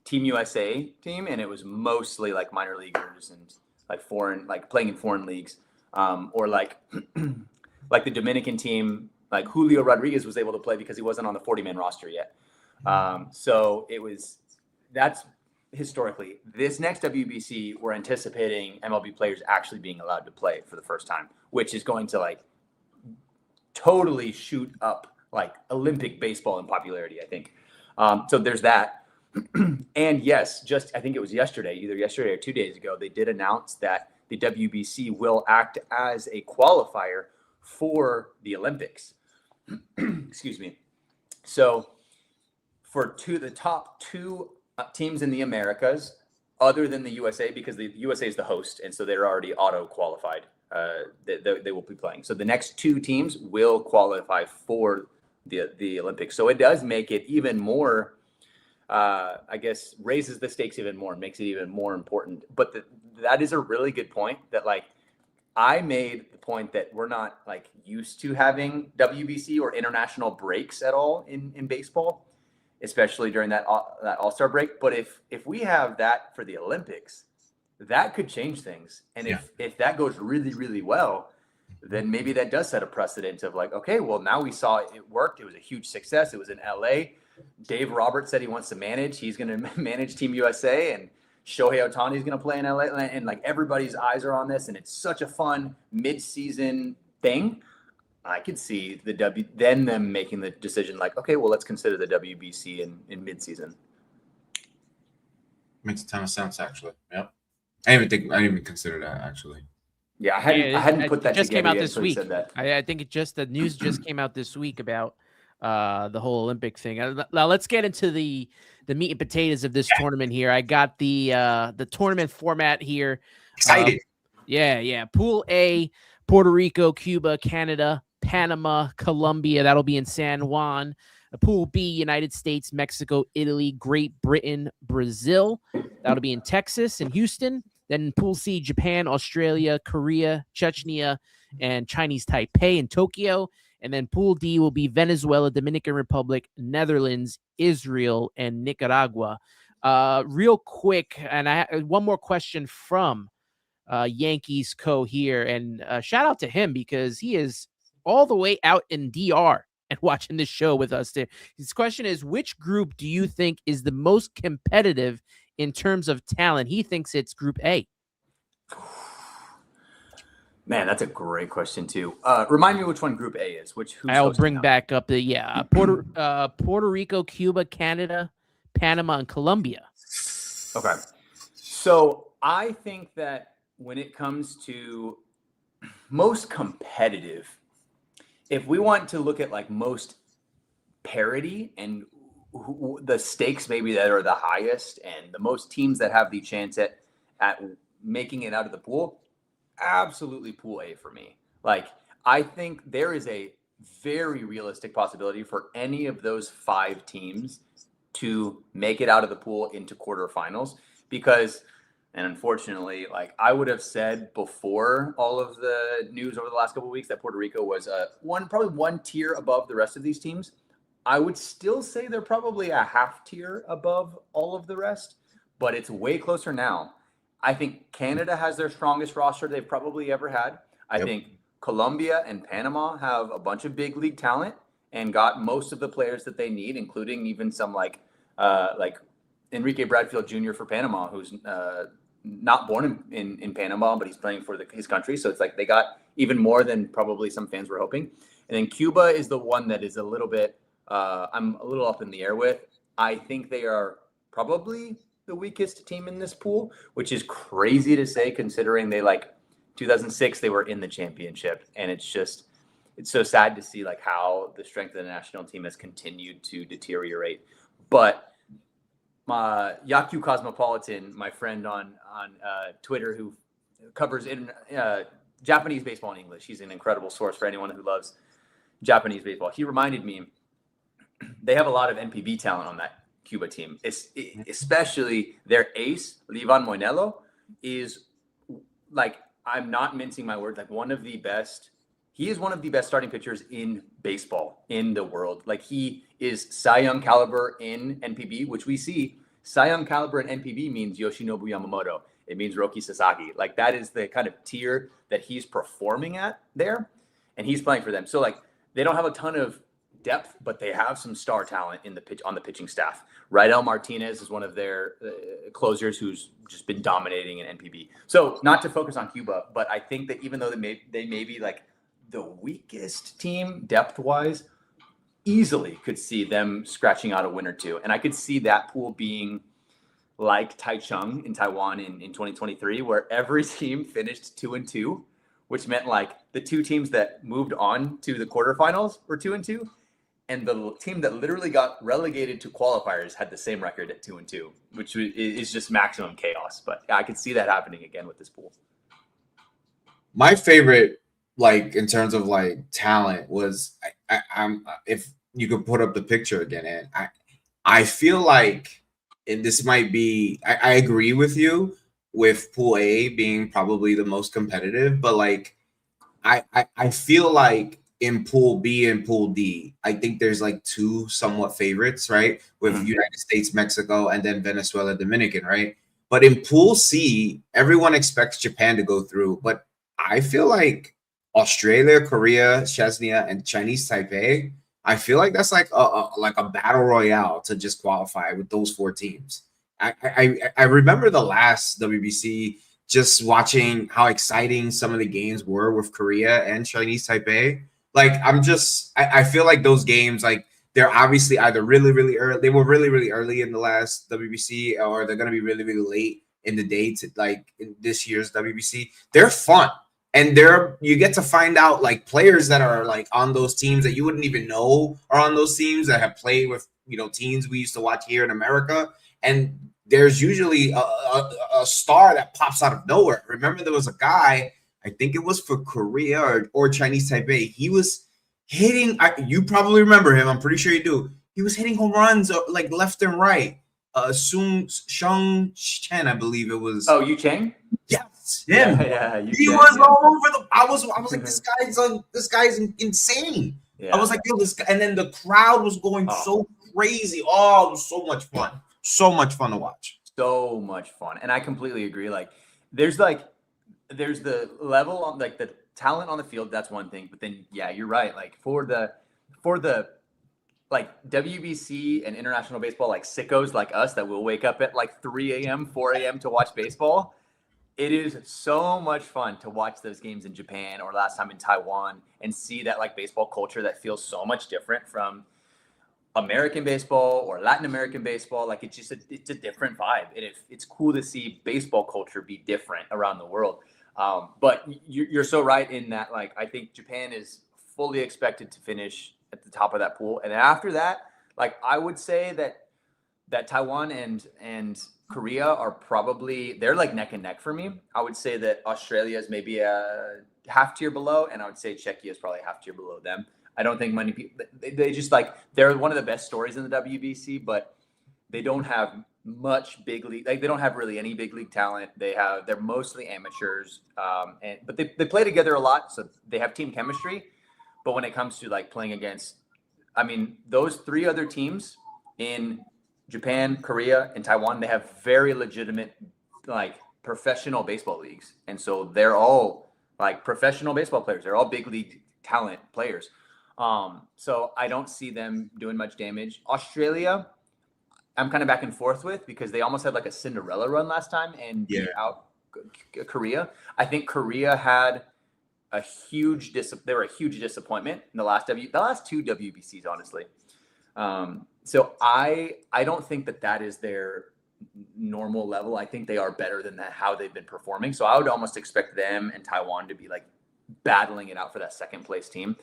Team USA team, and it was mostly like minor leaguers and like playing in foreign leagues, or like like the Dominican team, like Julio Rodriguez was able to play because he wasn't on the 40-man roster yet. So that's historically. This next WBC, we're anticipating MLB players actually being allowed to play for the first time, which is going to like totally shoot up like Olympic baseball in popularity, I think. So there's that. And yes, I think it was either yesterday or 2 days ago, they did announce that the WBC will act as a qualifier for the Olympics. Excuse me. So for the top two teams in the Americas, other than the USA, because the USA is the host, and so they're already auto qualified. They will be playing. So the next two teams will qualify for the Olympics. So it does make it even more, I guess, raises the stakes even more, makes it even more important. But that is a really good point that like, I made the point that we're not like used to having WBC or international breaks at all in baseball, especially during that All-Star break. But if we have that for the Olympics, that could change things. And if that goes really, really well, then maybe that does set a precedent of like, okay, well, now we saw it worked. It was a huge success. It was in LA. Dave Roberts said he wants to manage. He's going to manage Team USA, and Shohei Ohtani is going to play in LA, and like everybody's eyes are on this, and it's such a fun mid-season thing. I could see then them making the decision like, okay, well, let's consider the WBC in mid-season. Makes a ton of sense, actually. Yep. I didn't even consider that actually. Yeah, I hadn't put that just together came out yet this until you week. said that. I think the news just came out this week about the whole Olympic thing. Now let's get into the meat and potatoes of this tournament here. I got the tournament format here. Excited. Yeah. Pool A, Puerto Rico, Cuba, Canada, Panama, Colombia. That'll be in San Juan. Pool B, United States, Mexico, Italy, Great Britain, Brazil. That'll be in Texas and Houston. Then Pool C, Japan, Australia, Korea, Chechnya, and Chinese Taipei in Tokyo. And then Pool D will be Venezuela, Dominican Republic, Netherlands, Israel, and Nicaragua. Real quick, and I one more question from Yankees Co here, and shout out to him because he is all the way out in DR and watching this show with us there. His question is, which group do you think is the most competitive in terms of talent? He thinks it's Group A. Man, that's a great question too. Remind me which one Group A is. I'll bring back up the Puerto Rico, Cuba, Canada, Panama, and Colombia. Okay, so I think that when it comes to most competitive, if we want to look at like most parity and the stakes maybe that are the highest and the most teams that have the chance at making it out of the pool, absolutely Pool A for me. Like, I think there is a very realistic possibility for any of those 5 teams to make it out of the pool into quarterfinals because, and unfortunately, like I would have said before all of the news over the last couple of weeks that Puerto Rico was probably one tier above the rest of these teams. I would still say they're probably a half tier above all of the rest, but it's way closer now. I think Canada has their strongest roster they've probably ever had. I think Colombia and Panama have a bunch of big league talent and got most of the players that they need, including even some like Enrique Bradfield Jr. for Panama, who's not born in Panama, but he's playing for his country. So it's like they got even more than probably some fans were hoping. And then Cuba is the one that is a little bit, I'm a little up in the air with. I think they are probably the weakest team in this pool, which is crazy to say considering 2006, they were in the championship. And it's so sad to see like how the strength of the national team has continued to deteriorate. But Yaku Cosmopolitan, my friend on Twitter who covers Japanese baseball in English. He's an incredible source for anyone who loves Japanese baseball. He reminded me they have a lot of NPB talent on that Cuba team. Especially their ace, Livan Moinelo, is like, I'm not mincing my words, like one of the best. He is one of the best starting pitchers in baseball in the world. Like he is Cy Young caliber in NPB, which we see Cy Young caliber in NPB means Yoshinobu Yamamoto. It means Roki Sasaki. Like that is the kind of tier that he's performing at there, and he's playing for them. So like they don't have a ton of depth, but they have some star talent on the pitching staff. Raidel Martinez is one of their closers who's just been dominating in NPB. So not to focus on Cuba, but I think that even though they may be like the weakest team depth-wise, easily could see them scratching out a win or two. And I could see that pool being like Taichung in Taiwan in 2023, where every team finished 2-2, which meant like the 2 teams that moved on to the quarterfinals were 2-2. And the team that literally got relegated to qualifiers had the same record at 2-2, which is just maximum chaos. But I could see that happening again with this pool. My favorite, like in terms of like talent, was I'm if you could put up the picture again, and I feel like, and this might be, I agree with you with Pool A being probably the most competitive, but like I feel like in Pool B and Pool D, I think there's like 2 somewhat favorites, right? With United States, Mexico, and then Venezuela, Dominican, right? But in Pool C, everyone expects Japan to go through, but I feel like Australia, Korea, Chechnya, and Chinese Taipei, I feel like that's like a battle royale to just qualify with those 4 teams. I remember the last WBC, just watching how exciting some of the games were with Korea and Chinese Taipei. Like I feel like those games, like they're obviously either really, really early. They were really, really early in the last WBC, or they're going to be really, really late in the dates, like in this year's WBC, they're fun. And you get to find out like players that are like on those teams that you wouldn't even know are on those teams that have played with, teams we used to watch here in America. And there's usually a star that pops out of nowhere. Remember, there was a guy, I think it was for Korea or Chinese Taipei. He was hitting, you probably remember him. I'm pretty sure you do. He was hitting home runs like left and right. Shawn Chen, I believe it was. Oh, Yu Chang? Yes, him. Yeah, he was all over the. I was like, this guy's insane. Yeah. I was like, yo, this guy, and then the crowd was going so crazy. Oh, it was so much fun. So much fun to watch. So much fun. And I completely agree. Like there's the level on like the talent on the field, that's one thing. But then yeah, you're right. Like for the like WBC and international baseball, like sickos like us that will wake up at like 3 a.m., 4 a.m. to watch baseball. It is so much fun to watch those games in Japan or last time in Taiwan and see that like baseball culture that feels so much different from American baseball or Latin American baseball. Like it's a different vibe. And it's cool to see baseball culture be different around the world. But you're so right in that, like, I think Japan is fully expected to finish at the top of that pool. And after that, like, I would say that Taiwan and Korea are probably, they're like neck and neck for me. I would say that Australia is maybe a half tier below, and I would say Czechia is probably a half tier below them. I don't think many people, they just like, they're one of the best stories in the WBC, but they don't have much big league, like they don't have really any big league talent. They're mostly amateurs, but they play together a lot, so they have team chemistry. But when it comes to like playing against, I mean, those three other teams in Japan, Korea, and Taiwan, they have very legitimate like professional baseball leagues, and so they're all like professional baseball players. They're all big league talent players. So I don't see them doing much damage. Australia, I'm kind of back and forth with because they almost had like a Cinderella run last time and beat out Korea. I think Korea had a huge they were a huge disappointment in the last two WBCs, honestly. So I don't think that is their normal level. I think they are better than that, how they've been performing. So I would almost expect them and Taiwan to be like battling it out for that second place team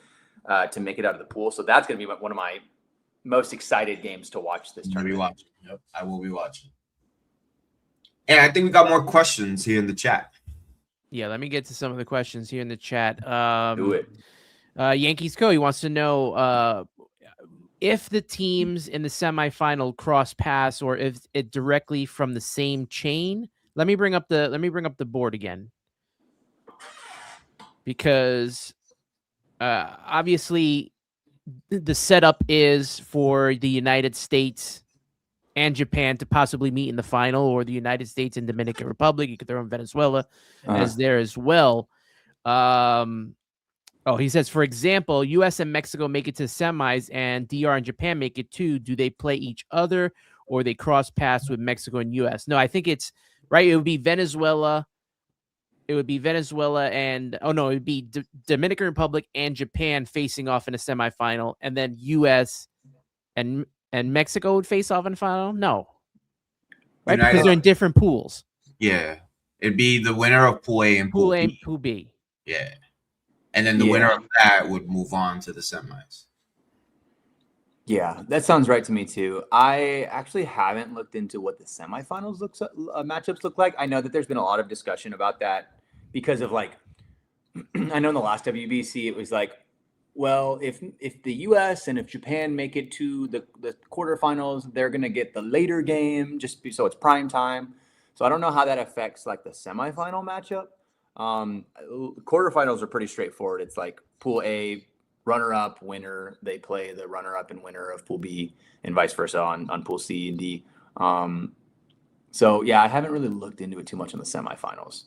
to make it out of the pool. So that's going to be one of my most excited games to watch this tournament. Yep, I will be watching. And I think we got more questions here in the chat. Yeah, let me get to some of the questions here in the chat. Do it. Yankees Co. He wants to know if the teams in the semifinal cross paths or if it directly from the same chain. Let me bring up the board again, because obviously the setup is for the United States and Japan to possibly meet in the final, or the United States and Dominican Republic. You could throw in Venezuela as there as well. He says, for example, U.S. and Mexico make it to semis and DR and Japan make it too. Do they play each other or they cross paths with Mexico and U.S.? No, I think it's right. It would be Venezuela. It would be Venezuela and it would be Dominican Republic and Japan facing off in a semifinal, and then U.S. and Mexico would face off in the final. No, right? Because they're in different pools. Yeah, it'd be the winner of Pool A and Pool A and Pool B. Yeah, and then the winner of that would move on to the semis. Yeah, that sounds right to me too. I actually haven't looked into what the semifinals matchups look like. I know that there's been a lot of discussion about that because of like, I know in the last WBC it was like, well, if the U.S. and if Japan make it to the quarterfinals, they're gonna get the later game so it's prime time. So I don't know how that affects like the semifinal matchup. Quarterfinals are pretty straightforward. It's like Pool A, runner-up, winner. They play the runner-up and winner of Pool B, and vice versa on Pool C and D. So yeah, I haven't really looked into it too much on the semifinals.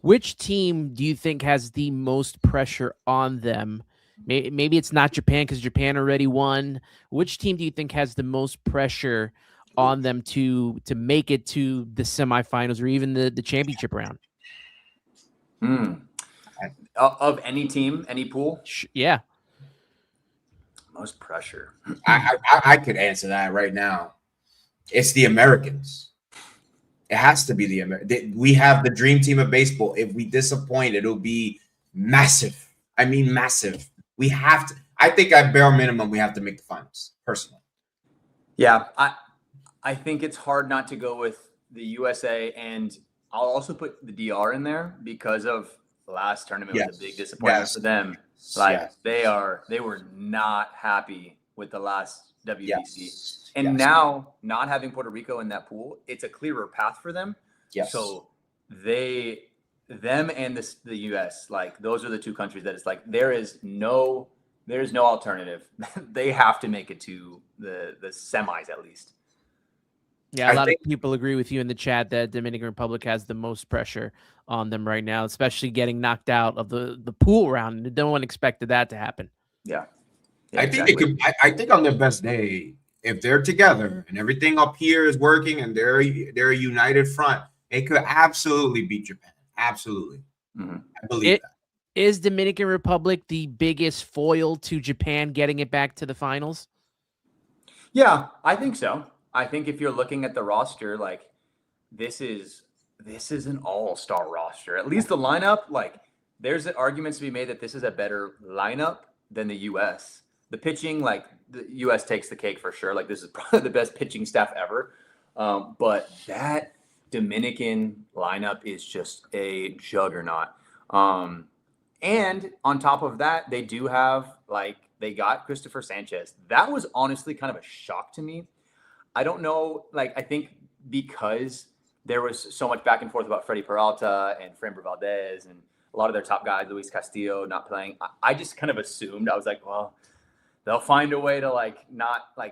Which team do you think has the most pressure on them? Maybe it's not Japan because Japan already won. Which team do you think has the most pressure on them to make it to the semifinals or even the championship round? Of any team, any pool? Yeah. Most pressure. I could answer that right now. It's the Americans. It has to be we have the dream team of baseball. If we disappoint, it'll be massive. I mean, massive. We have to. I think at bare minimum, we have to make the finals, personally. Yeah, I think it's hard not to go with the USA, and I'll also put the DR in there because of the last tournament was a big disappointment for them. Like they were not happy with the last WBC. And now not having Puerto Rico in that pool, it's a clearer path for them. Yes. So them and the US, like those are the two countries that it's like there's no alternative. They have to make it to the semis at least. Yeah, a lot of people agree with you in the chat that Dominican Republic has the most pressure on them right now, especially getting knocked out of the pool round. No one expected that to happen. Yeah, I think they could. I think on their best day, if they're together and everything up here is working and they're a united front, they could absolutely beat Japan. Absolutely, I believe that. Is Dominican Republic the biggest foil to Japan getting it back to the finals? Yeah, I think so. I think if you're looking at the roster, like this is an all-star roster. At least the lineup, like there's arguments to be made that this is a better lineup than the US. The pitching, like the US takes the cake for sure. Like this is probably the best pitching staff ever. But that Dominican lineup is just a juggernaut. And on top of that, they do have they got Christopher Sanchez. That was honestly kind of a shock to me. I don't know, I think because there was so much back and forth about Freddie Peralta and Framber Valdez and a lot of their top guys, Luis Castillo, not playing. I just kind of assumed, I was like, well, they'll find a way to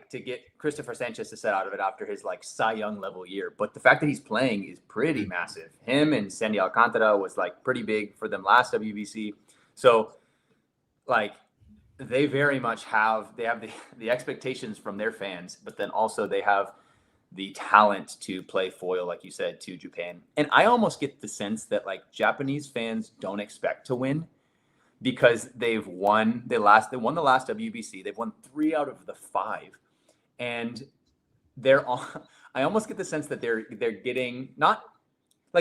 to get Christopher Sanchez to set out of it after his Cy Young level year. But the fact that he's playing is pretty massive. Him and Sandy Alcantara was pretty big for them last WBC. So they very much have the expectations from their fans, but then also they have the talent to play foil, like you said, to Japan. And I almost get the sense that Japanese fans don't expect to win because they won the last WBC. They've won 3 out of the 5. And I almost get the sense that they're getting not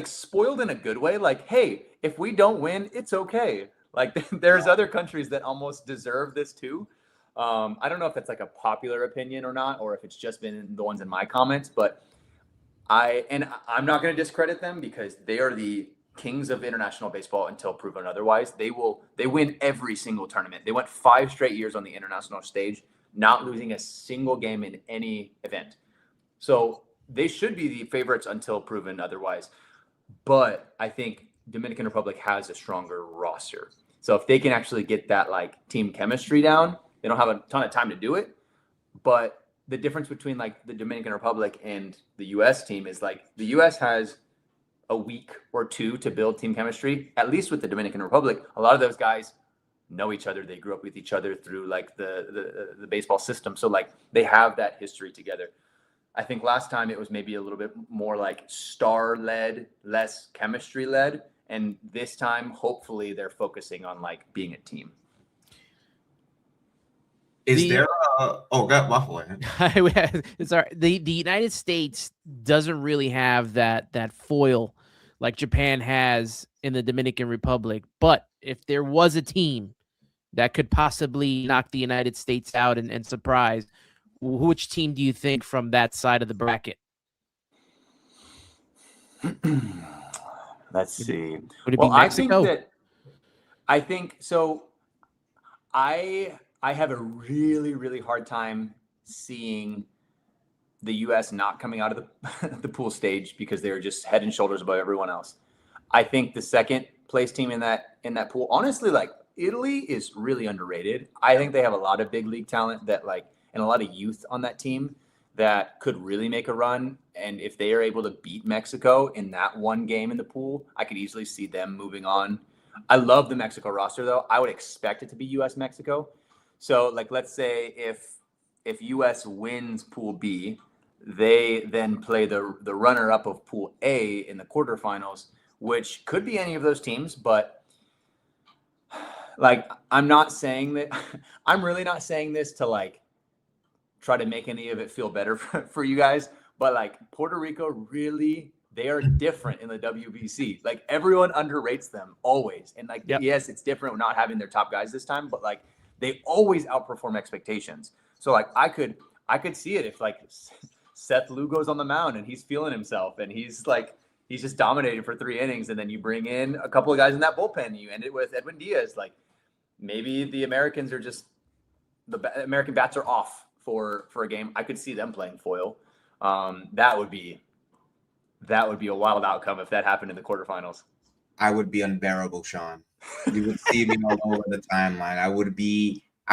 spoiled in a good way. Hey, if we don't win, it's okay. There's other countries that almost deserve this too. I don't know if that's a popular opinion or not, or if it's just been the ones in my comments, but I'm not going to discredit them because they are the kings of international baseball until proven otherwise. They win every single tournament. They went 5 straight years on the international stage, not losing a single game in any event. So they should be the favorites until proven otherwise. But I think Dominican Republic has a stronger roster. So if they can actually get that team chemistry down, they don't have a ton of time to do it. But the difference between the Dominican Republic and the US team is the US has a week or 2 to build team chemistry. At least with the Dominican Republic, a lot of those guys know each other. They grew up with each other through the baseball system. So they have that history together. I think last time it was maybe a little bit more star led, less chemistry led. And this time, hopefully, they're focusing on being a team. There got waffle. It's all right. The United States doesn't really have that foil like Japan has in the Dominican Republic. But if there was a team that could possibly knock the United States out and surprise, which team do you think from that side of the bracket? Let's see. Would it be Mexico? I think so. I have a really, really hard time seeing the U.S. not coming out of the pool stage because they're just head and shoulders above everyone else. I think the second place team in that pool, honestly, Italy is really underrated. I think they have a lot of big league talent and a lot of youth on that team that could really make a run. And if they are able to beat Mexico in that one game in the pool, I could easily see them moving on. I love the Mexico roster, though. I would expect it to be U.S.-Mexico. So, let's say if U.S. wins Pool B, they then play the runner-up of Pool A in the quarterfinals, which could be any of those teams. But, I'm not saying that – I'm really not saying this to, try to make any of it feel better for you guys. But Puerto Rico really they are different in the WBC. Like everyone underrates them always. And like, yes, it's different not having their top guys this time, but like they always outperform expectations. So like I could see it if like Seth Lugo's on the mound and he's feeling himself and he's just dominating for 3 innings. And then you bring in a couple of guys in that bullpen. You end it with Edwin Diaz. Like maybe the Americans are just the American bats are off for a game. I could see them playing foil. That would be a wild outcome if that happened in the quarterfinals. I would be unbearable, Shawn. You would see me all over the timeline. I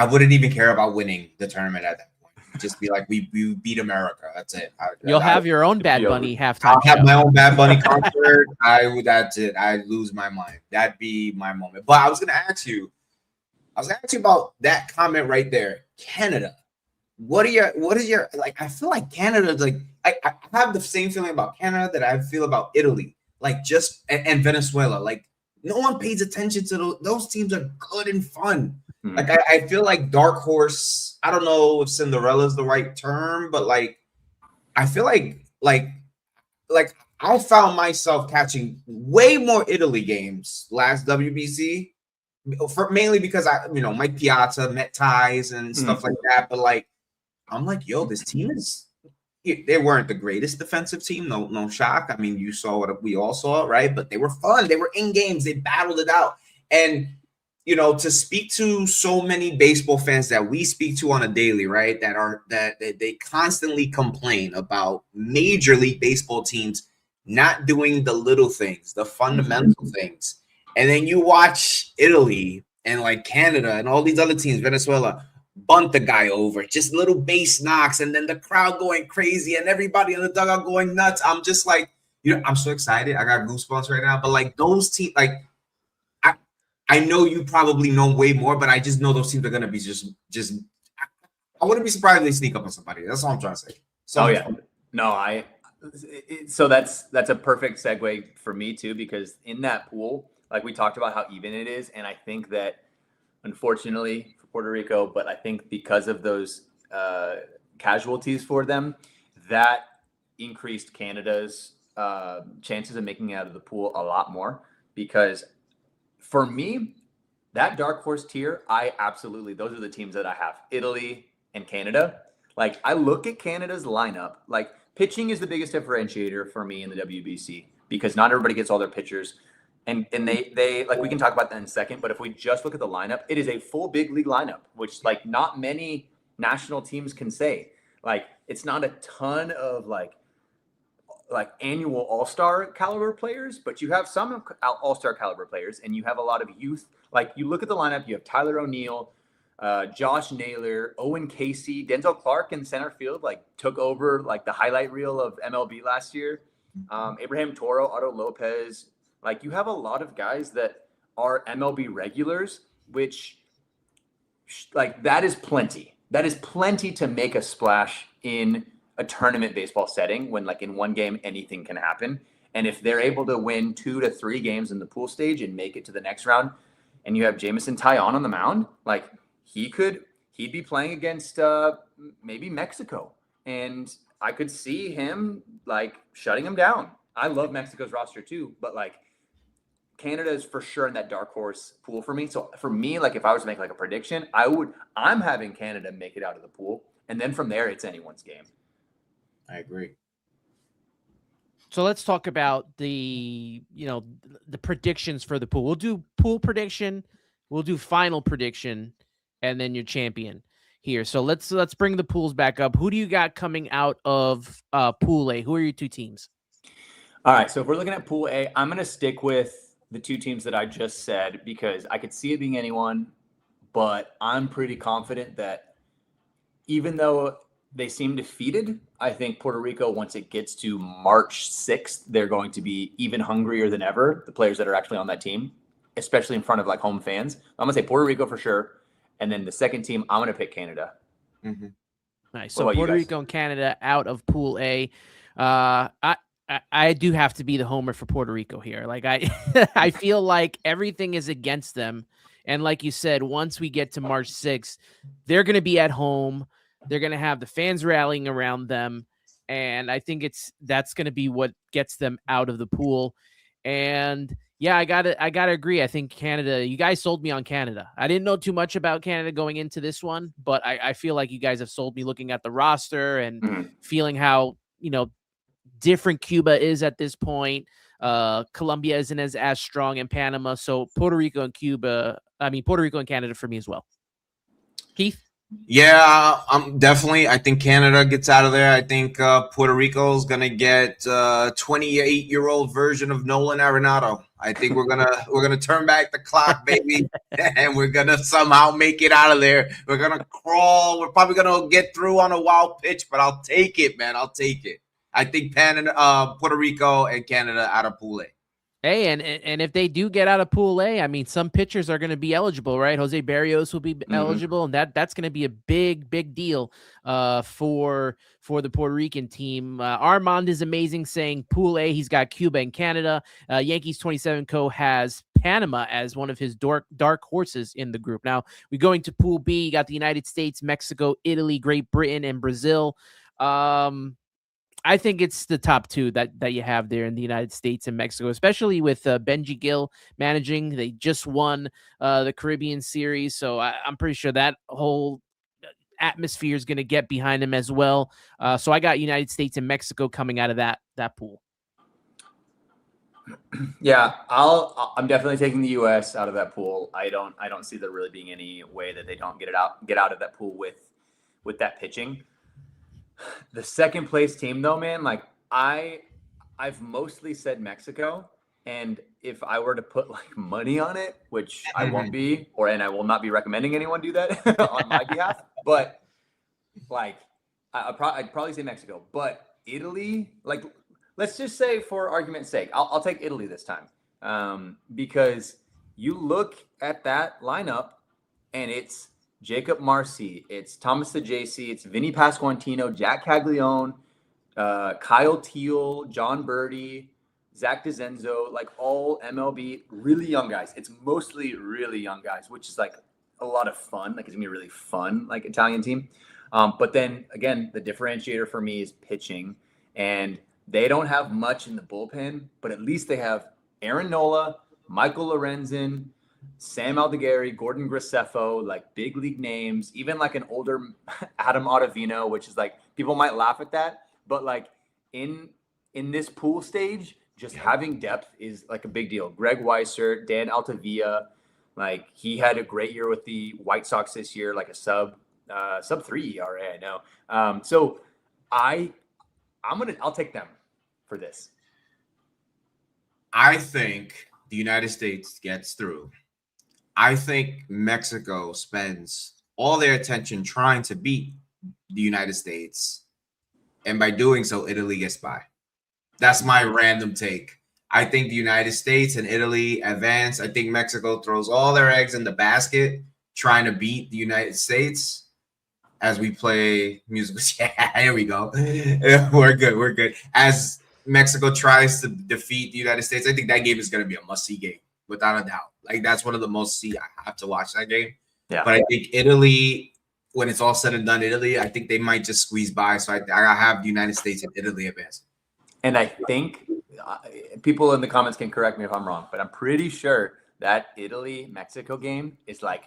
wouldn't even care about winning the tournament at that point. Just be like, we beat America. That's it. You'll have your own Bad Bunny halftime I'll have show. my own Bad Bunny concert. That's it. I'd lose my mind. That'd be my moment. But I was gonna ask you about that comment right there. Canada. What is your like? I feel like Canada's like I have the same feeling about Canada that I feel about Italy, like just and Venezuela. Like no one pays attention to those teams are good and fun. Mm-hmm. Like I feel like dark horse. I don't know if Cinderella is the right term, but like I feel like I found myself catching way more Italy games last WBC, mainly because Mike Piazza met ties and stuff like that. But like I'm like, yo, this team is. They weren't the greatest defensive team, no shock. I mean, you saw what we all saw, right? But they were fun. They were in games. They battled it out. And, to speak to so many baseball fans that we speak to on a daily, right, that they constantly complain about Major League Baseball teams not doing the little things, the fundamental things. And then you watch Italy and like Canada and all these other teams, Venezuela, bunt the guy over, just little base knocks, and then the crowd going crazy and everybody in the dugout going nuts. I'm just like, I'm so excited. I got goosebumps right now. But like those teams, like I know you probably know way more, but I just know those teams are gonna be just. I wouldn't be surprised if they sneak up on somebody. That's all I'm trying to say. So that's a perfect segue for me too, because in that pool, like we talked about how even it is, and I think that unfortunately. Puerto Rico, but I think because of those casualties for them, that increased Canada's chances of making it out of the pool a lot more. Because for me, that dark horse tier, those are the teams that I have, Italy and Canada. Like I look at Canada's lineup, like pitching is the biggest differentiator for me in the WBC because not everybody gets all their pitchers. And they like we can talk about that in a second, but if we just look at the lineup, it is a full big league lineup, which like not many national teams can say. Like it's not a ton of like annual all-star caliber players, but you have some all-star caliber players, and you have a lot of youth. Like you look at the lineup, you have Tyler O'Neill, Josh Naylor, Owen Casey, Denzel Clark in center field, like took over like the highlight reel of MLB last year. Abraham Toro, Otto Lopez. Like you have a lot of guys that are MLB regulars, which like that is plenty. That is plenty to make a splash in a tournament baseball setting when like in one game, anything can happen. And if they're able to win 2 to 3 games in the pool stage and make it to the next round, and you have Jameson Taillon on the mound, like he'd be playing against maybe Mexico. And I could see him like shutting him down. I love Mexico's roster too, but like, Canada is for sure in that dark horse pool for me. So for me, like if I was to make like a prediction, I'm having Canada make it out of the pool. And then from there, it's anyone's game. I agree. So let's talk about the predictions for the pool. We'll do pool prediction. We'll do final prediction and then your champion here. So let's bring the pools back up. Who do you got coming out of pool A? Who are your 2 teams? All right. So if we're looking at pool A, I'm going to stick with the 2 teams that I just said because I could see it being anyone, but I'm pretty confident that even though they seem defeated, I think Puerto Rico, once it gets to March 6th, they're going to be even hungrier than ever, the players that are actually on that team, especially in front of like home fans. I'm going to say Puerto Rico for sure. And then the second team, I'm going to pick Canada. Mm-hmm. Nice. So Puerto Rico and Canada out of pool A. I do have to be the homer for Puerto Rico here. Like I feel like everything is against them. And like you said, once we get to March 6th, they're going to be at home. They're going to have the fans rallying around them. And I think that's going to be what gets them out of the pool. And yeah, I gotta agree. I think Canada, you guys sold me on Canada. I didn't know too much about Canada going into this one, but I feel like you guys have sold me looking at the roster and feeling how, different Cuba is at this point. Colombia isn't as strong in Panama. So Puerto Rico and Canada for me as well. Keith? Yeah, I think Canada gets out of there. I think Puerto Rico is gonna get 28-year-old version of Nolan Arenado. I think we're gonna turn back the clock, baby, and we're gonna somehow make it out of there. We're gonna crawl. We're probably gonna get through on a wild pitch, but I'll take it, man. I'll take it. I think Puerto Rico and Canada out of Pool A. Hey, and if they do get out of Pool A, I mean, some pitchers are going to be eligible, right? Jose Barrios will be eligible, and that's going to be a big deal for the Puerto Rican team. Armand is amazing, saying Pool A, he's got Cuba and Canada. Yankees 27 Co has Panama as one of his dark horses in the group. Now, we're going to Pool B. You got the United States, Mexico, Italy, Great Britain, and Brazil. I think it's the top two that you have there in the United States and Mexico, especially with Benji Gill managing. They just won the Caribbean Series, so I'm pretty sure that whole atmosphere is going to get behind them as well. So I got United States and Mexico coming out of that pool. Yeah, I'm definitely taking the U.S. out of that pool. I don't see there really being any way that they don't get out of that pool with that pitching. The second place team, though, man, like I've mostly said Mexico, and if I were to put like money on it, which I won't be, and I will not be recommending anyone do that on my behalf, but like I'd probably say Mexico, but Italy, like let's just say for argument's sake, I'll take Italy this time, because you look at that lineup and it's Jacob Marcy, it's Thomas DeJacy, it's Vinny Pasquantino, Jack Caglione, Kyle Teal, John Birdie, Zach DeZenzo, like all MLB, really young guys. It's mostly really young guys, which is like a lot of fun. Like it's gonna be a really fun, like Italian team. But then again, the differentiator for me is pitching, and they don't have much in the bullpen, but at least they have Aaron Nola, Michael Lorenzen, Sam Aldegheri, Gordon Graceffo, like big league names, even like an older Adam Ottavino, which is like people might laugh at that, but like in this pool stage, just having depth is like a big deal. Greg Weissert, Dan Altavilla, like he had a great year with the White Sox this year, like a sub 3 ERA, I know. So I'll take them for this. I think the United States gets through. I think Mexico spends all their attention trying to beat the United States, and by doing so, Italy gets by. That's my random take. I think the United States and Italy advance. I think Mexico throws all their eggs in the basket trying to beat the United States as we play musical. Yeah, here we go. We're good. As Mexico tries to defeat the United States, I think that game is going to be a must-see game, without a doubt. Like, that's one of the most see. I have to watch that game. Yeah. But I think Italy, when it's all said and done, I think they might just squeeze by. So I have the United States and Italy advancing. And I think people in the comments can correct me if I'm wrong, but I'm pretty sure that Italy-Mexico game is like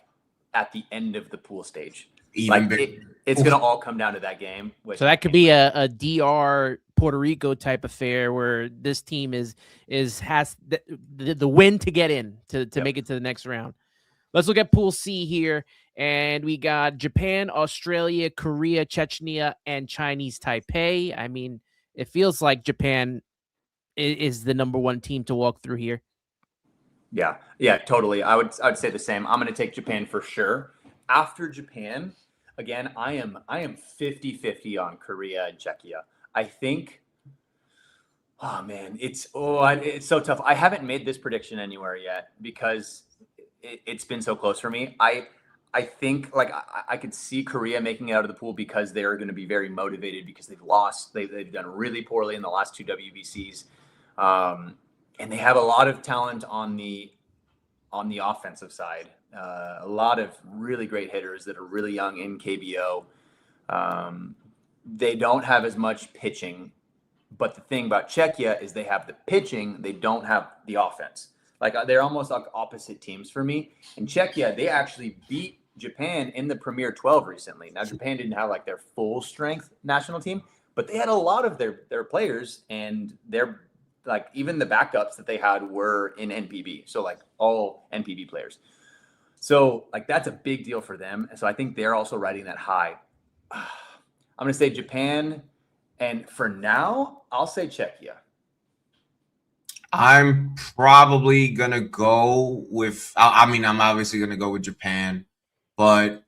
at the end of the pool stage. It's going to all come down to that game. So that could be a DR Puerto Rico type affair where this team has the win to get in to make it to the next round. Let's look at Pool C here, and we got Japan, Australia, Korea, Chechnya, and Chinese Taipei. I mean, it feels like Japan is the number one team to walk through here. Yeah, totally. I would say the same. I'm going to take Japan for sure. After Japan, again, I am 50-50 on Korea and Czechia. I think, oh man, it's so tough. I haven't made this prediction anywhere yet because it's been so close for me. I think like I could see Korea making it out of the pool because they're going to be very motivated because they've lost. They've done really poorly in the last two WBCs, and they have a lot of talent on the offensive side. A lot of really great hitters that are really young in KBO. they don't have as much pitching. But the thing about Czechia is they have the pitching, they don't have the offense. Like they're almost like opposite teams for me. And Czechia, they actually beat Japan in the Premier 12 recently. Now Japan didn't have like their full strength national team, but they had a lot of their players, and they're like even the backups that they had were in NPB. So like all NPB players. So like that's a big deal for them. So I think they're also riding that high. I'm going to say Japan. And for now, I'll say Czechia. I'm probably going to go with, I mean, I'm obviously going to go with Japan, but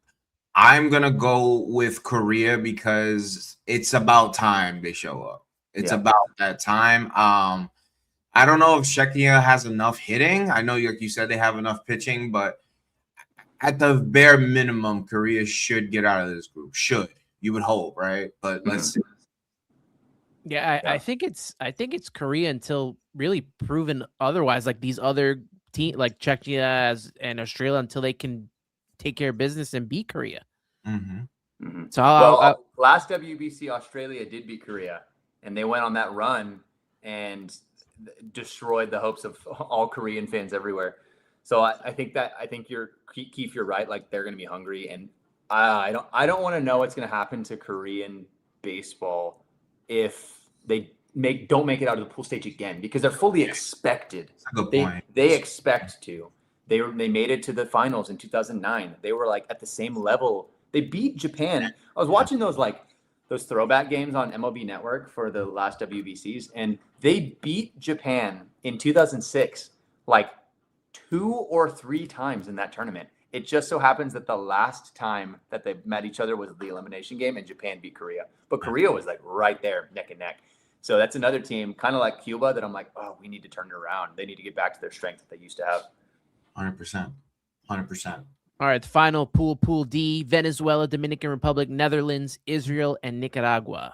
I'm going to go with Korea because it's about time they show up. It's about that time. I don't know if Czechia has enough hitting. I know, like you said, they have enough pitching, but at the bare minimum, Korea should get out of this group. Should. You would hope, right? But let's see. Yeah, I think it's Korea until really proven otherwise. Like these other teams, like Czechia and Australia, until they can take care of business and beat Korea. So last WBC, Australia did beat Korea, and they went on that run and destroyed the hopes of all Korean fans everywhere. So I think you're Keith, you're right. Like they're going to be hungry, and I don't want to know what's going to happen to Korean baseball if they don't make it out of the pool stage again, because they're fully expected. They expect to. They made it to the finals in 2009. They were like at the same level. They beat Japan. I was watching those throwback games on MLB Network for the last WBCs, and they beat Japan in 2006 like 2 or 3 times in that tournament. It just so happens that the last time that they met each other was the elimination game, and Japan beat Korea. But Korea was like right there, neck and neck. So that's another team, kind of like Cuba, that I'm like, oh, we need to turn it around. They need to get back to their strength that they used to have. 100%. All right, the final Pool D: Venezuela, Dominican Republic, Netherlands, Israel, and Nicaragua.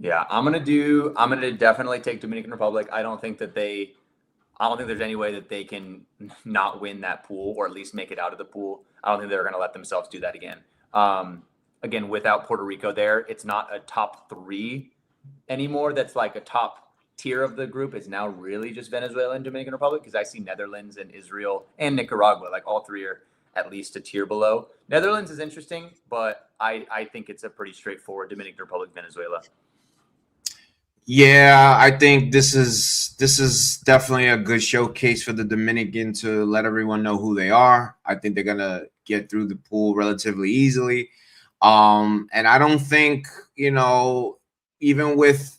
Yeah, I'm gonna definitely take Dominican Republic. I don't think there's any way that they can not win that pool, or at least make it out of the pool. I don't think they're going to let themselves do that again. Again, without Puerto Rico there, it's not a top 3 anymore. That's like a top tier of the group. It's now really just Venezuela and Dominican Republic, because I see Netherlands and Israel and Nicaragua, like all 3 are at least a tier below. Netherlands is interesting, but I think it's a pretty straightforward Dominican Republic, Venezuela. Yeah, I think this is definitely a good showcase for the Dominican to let everyone know who they are. I think they're gonna get through the pool relatively easily. And I don't think, even with,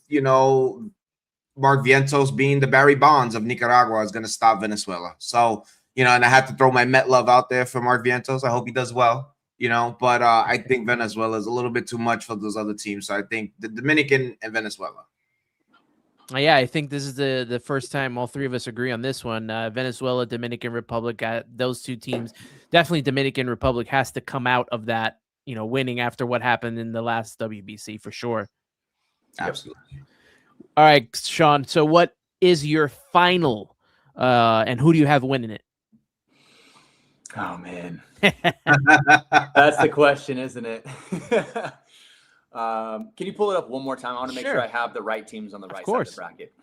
Mark Vientos being the Barry Bonds of Nicaragua is gonna stop Venezuela. So, and I had to throw my Met love out there for Mark Vientos. I hope he does well, but I think Venezuela is a little bit too much for those other teams. So I think the Dominican and Venezuela. Yeah, I think this is the first time all 3 of us agree on this one. Venezuela, Dominican Republic, those 2 teams. Definitely Dominican Republic has to come out of that, winning after what happened in the last WBC for sure. Absolutely. All right, Shawn. So what is your final, and who do you have winning it? Oh, man. That's the question, isn't it? Can you pull it up one more time? I want to make sure I have the right teams on the right side of the bracket.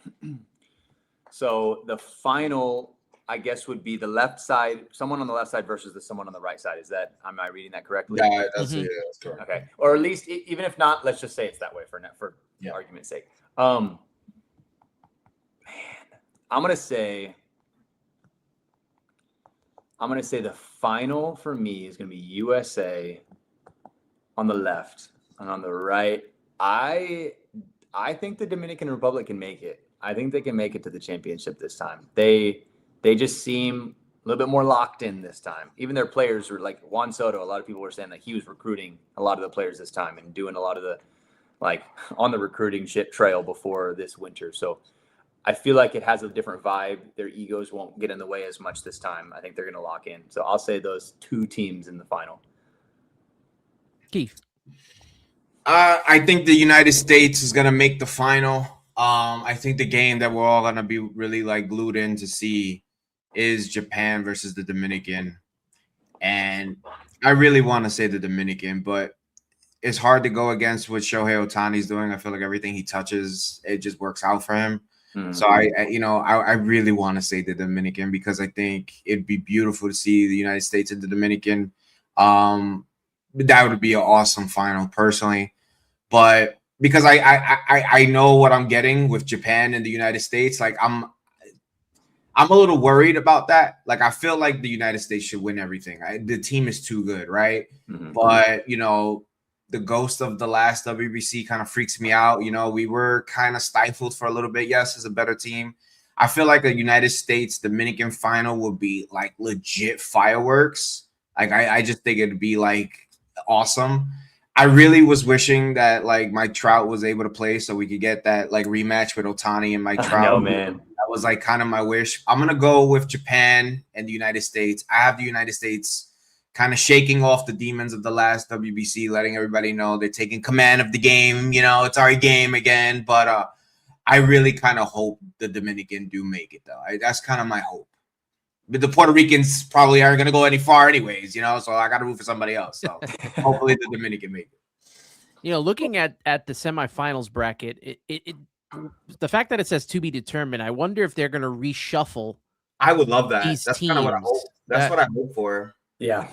So the final, I guess, would be the left side, someone on the left side versus someone on the right side. Am I reading that correctly? Yeah, that's correct. Okay. Or at least, even if not, let's just say it's that way for argument's sake. Man, I'm going to say the final for me is going to be USA on the left. And on the right, I think the Dominican Republic can make it. I think they can make it to the championship this time. They just seem a little bit more locked in this time. Even their players were like Juan Soto. A lot of people were saying that he was recruiting a lot of the players this time and doing a lot of the on the recruiting trail before this winter. So I feel like it has a different vibe. Their egos won't get in the way as much this time. I think they're going to lock in. So I'll say those 2 teams in the final. Keith. I think the United States is going to make the final. I think the game that we're all going to be really glued in to see is Japan versus the Dominican. And I really want to say the Dominican, but it's hard to go against what Shohei Ohtani's doing. I feel like everything he touches, it just works out for him. So I really want to say the Dominican, because I think it'd be beautiful to see the United States and the Dominican. That would be an awesome final, personally. But because I know what I'm getting with Japan and the United States, like I'm a little worried about that. Like, I feel like the United States should win everything. The team is too good, right? But, the ghost of the last WBC kind of freaks me out. We were kind of stifled for a little bit. Yes, it's a better team. I feel like the United States Dominican final would be like legit fireworks. Like, I just think it'd be like awesome. I really was wishing that like Mike Trout was able to play so we could get that like rematch with Ohtani and Mike Trout. No, man. That was like kind of my wish. I'm going to go with Japan and the United States. I have the United States kind of shaking off the demons of the last WBC, letting everybody know they're taking command of the game. It's our game again. But I really kind of hope the Dominican do make it, though. That's kind of my hope. But the Puerto Ricans probably aren't going to go any far anyways, so I got to root for somebody else. So hopefully the Dominican make it. Looking at the semifinals bracket, the fact that it says to be determined, I wonder if they're going to reshuffle. I would love that. That's kind of what I hope. That's what I hope for. Yeah.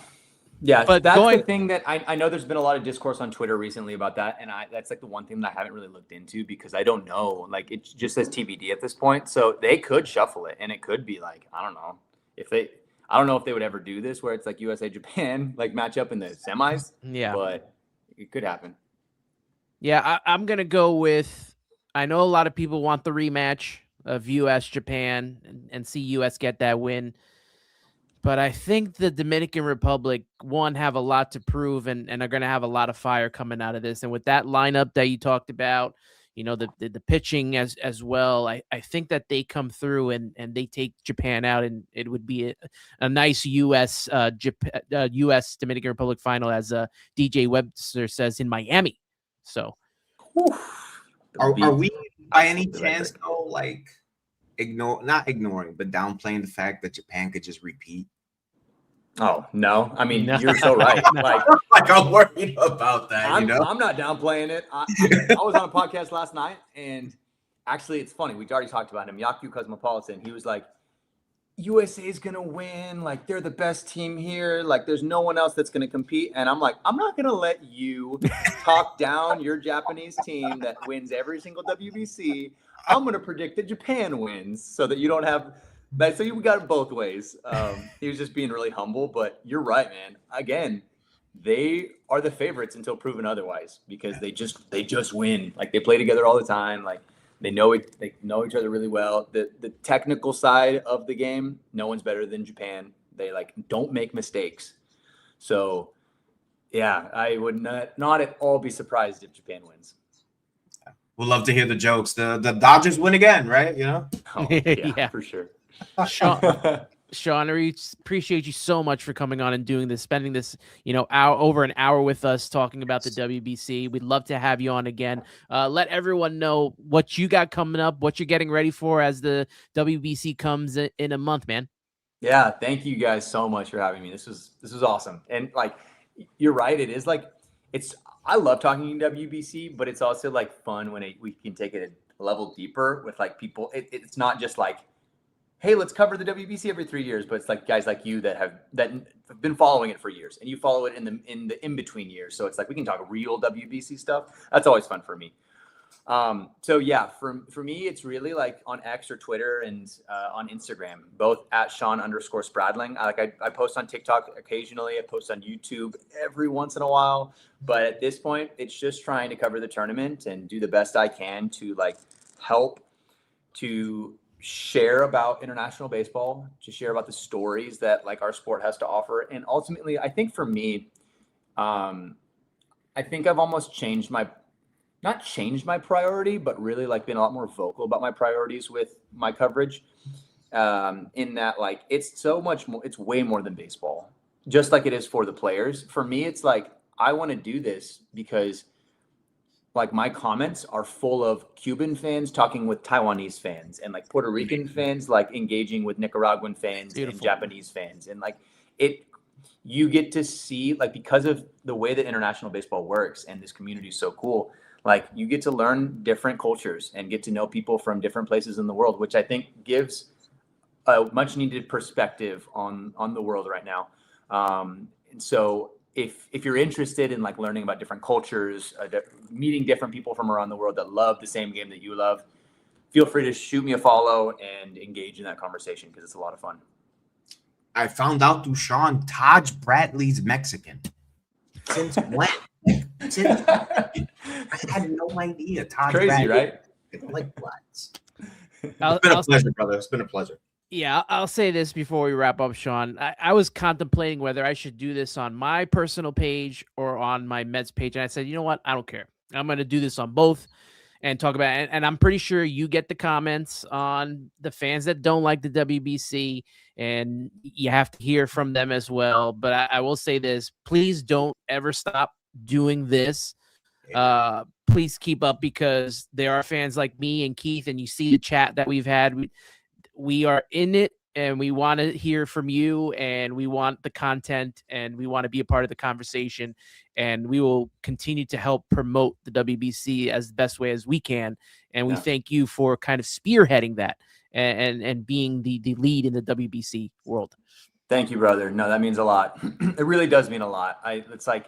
Yeah, but that's the thing that I know there's been a lot of discourse on Twitter recently about that, and that's like the one thing that I haven't really looked into, because I don't know. Like, it just says TBD at this point, so they could shuffle it, and it could be like, I don't know if they would ever do this where it's like USA Japan like match up in the semis. Yeah, but it could happen. Yeah, I'm gonna go with. I know a lot of people want the rematch of US Japan and see US get that win. But I think the Dominican Republic, have a lot to prove and are going to have a lot of fire coming out of this. And with that lineup that you talked about, the pitching as well, I think that they come through and they take Japan out, and it would be a nice US Dominican Republic final, as DJ Webster says, in Miami. So are we by any chance though, like not ignoring, but downplaying the fact that Japan could just repeat? Oh, no. I mean, you're so right. Like I'm worried about that, I'm not downplaying it. I was on a podcast last night, and actually it's funny. We already talked about him, Yaku Cosmopolitan. He was like, USA is going to win. Like, they're the best team here. Like, there's no one else that's going to compete. And I'm like, I'm not going to let you talk down your Japanese team that wins every single WBC. I'm going to predict that Japan wins so that you don't have – so you got it both ways. He was just being really humble, but you're right, man. Again, they are the favorites until proven otherwise, because they just win. Like, they play together all the time. Like, they know each other really well. The technical side of the game, no one's better than Japan. They don't make mistakes. So yeah, I would not at all be surprised if Japan wins. We'll love to hear the jokes. The Dodgers win again, right? Oh, yeah, for sure. Shawn, I appreciate you so much for coming on and doing this, spending this, over an hour with us talking about the WBC. We'd love to have you on again. Let everyone know what you got coming up, what you're getting ready for as the WBC comes in a month, man. Yeah, thank you guys so much for having me. This was awesome. And you're right. It is I love talking WBC, but it's also fun when we can take it a level deeper with people. It's not just hey, let's cover the WBC every 3 years, but it's guys like you that have been following it for years, and you follow it in the in-between years. So it's we can talk real WBC stuff. That's always fun for me. So yeah, for me, it's really on X or Twitter and on Instagram, both at Shawn_Spradling. I post on TikTok occasionally. I post on YouTube every once in a while, but at this point, it's just trying to cover the tournament and do the best I can to help to share about international baseball, to share about the stories that our sport has to offer. And ultimately, I think for me, I think I've almost not changed my priority, but really been a lot more vocal about my priorities with my coverage. In that it's so much more, it's way more than baseball, just like it is for the players. For me, it's I want to do this because my comments are full of Cuban fans talking with Taiwanese fans, and Puerto Rican fans engaging with Nicaraguan fans. Beautiful. And Japanese fans. And you get to see, like, because of the way that international baseball works and this community is so cool, like, you get to learn different cultures and get to know people from different places in the world, which I think gives a much needed perspective on the world right now. And so if you're interested in like learning about different cultures, meeting different people from around the world that love the same game that you love, feel free to shoot me a follow and engage in that conversation, because it's a lot of fun. I found out through Shawn, Taj Bradley's Mexican. Since when? Since I had no idea. Taj Crazy, Bradley, right? Like what? It's been a pleasure, brother. It's been a pleasure. Yeah, I'll say this before we wrap up, Shawn. I was contemplating whether I should do this on my personal page or on my Mets page. And I said, you know what? I don't care. I'm going to do this on both and talk about it. And I'm pretty sure you get the comments on the fans that don't like the WBC, and you have to hear from them as well. But I will say this. Please don't ever stop doing this. Please keep up, because there are fans like me and Keith, and you see the chat that we've had. We are in it, and we want to hear from you, and we want the content, and we want to be a part of the conversation, and we will continue to help promote the WBC as the best way as we can. And we thank you for kind of spearheading that and being the lead in the WBC world. Thank you, brother. No, that means a lot. It really does mean a lot. It's like,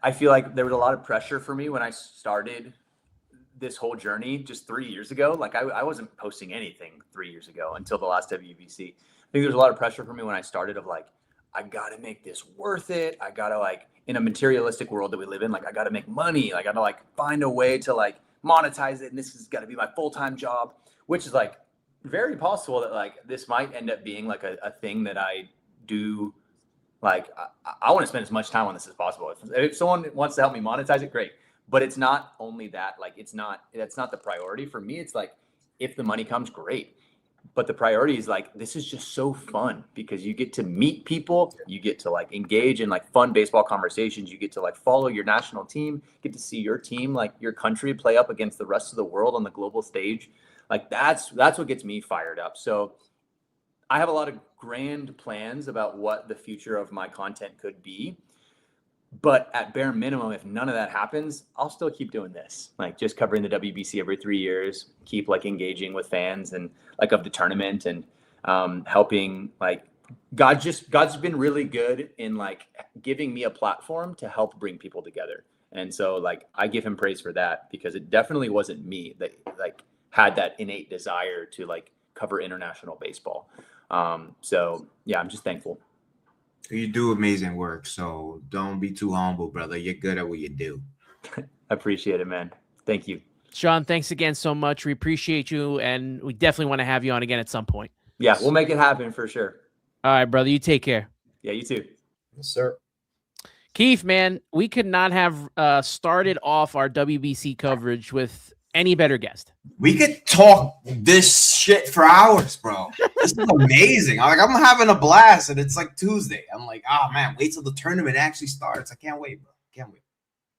I feel like there was a lot of pressure for me when I started this whole journey just 3 years ago. Like I wasn't posting anything 3 years ago until the last WBC. I think there's a lot of pressure for me when I started of like, I got to make this worth it. I got to, like, in a materialistic world that we live in, like I got to make money. Like I got to like find a way to like monetize it. And this has got to be my full-time job, which is like very possible that like this might end up being like a thing that I do. Like I want to spend as much time on this as possible. If someone wants to help me monetize it, great. But it's not only that, like, that's not the priority for me. It's like, if the money comes, great. But the priority is like, this is just so fun, because you get to meet people, you get to like engage in like fun baseball conversations. You get to like follow your national team, get to see your team, like your country, play up against the rest of the world on the global stage. Like that's what gets me fired up. So I have a lot of grand plans about what the future of my content could be. But at bare minimum, if none of that happens, I'll still keep doing this, like just covering the WBC every 3 years, keep like engaging with fans and like of the tournament, and helping, like, God's been really good in like giving me a platform to help bring people together. And so like I give him praise for that, because it definitely wasn't me that like had that innate desire to like cover international baseball. So yeah, I'm just thankful. You do amazing work, so don't be too humble, brother. You're good at what you do. I appreciate it, man. Thank you. Shawn, thanks again so much. We appreciate you, and we definitely want to have you on again at some point. Yeah, we'll make it happen for sure. All right, brother. You take care. Yeah, you too. Yes, sir. Keith, man, we could not have started off our WBC coverage with any better guest. We could talk this shit for hours, bro. This is amazing. I'm having a blast, and it's like Tuesday. I'm like, oh man, wait till the tournament actually starts. I can't wait, bro. Can't wait.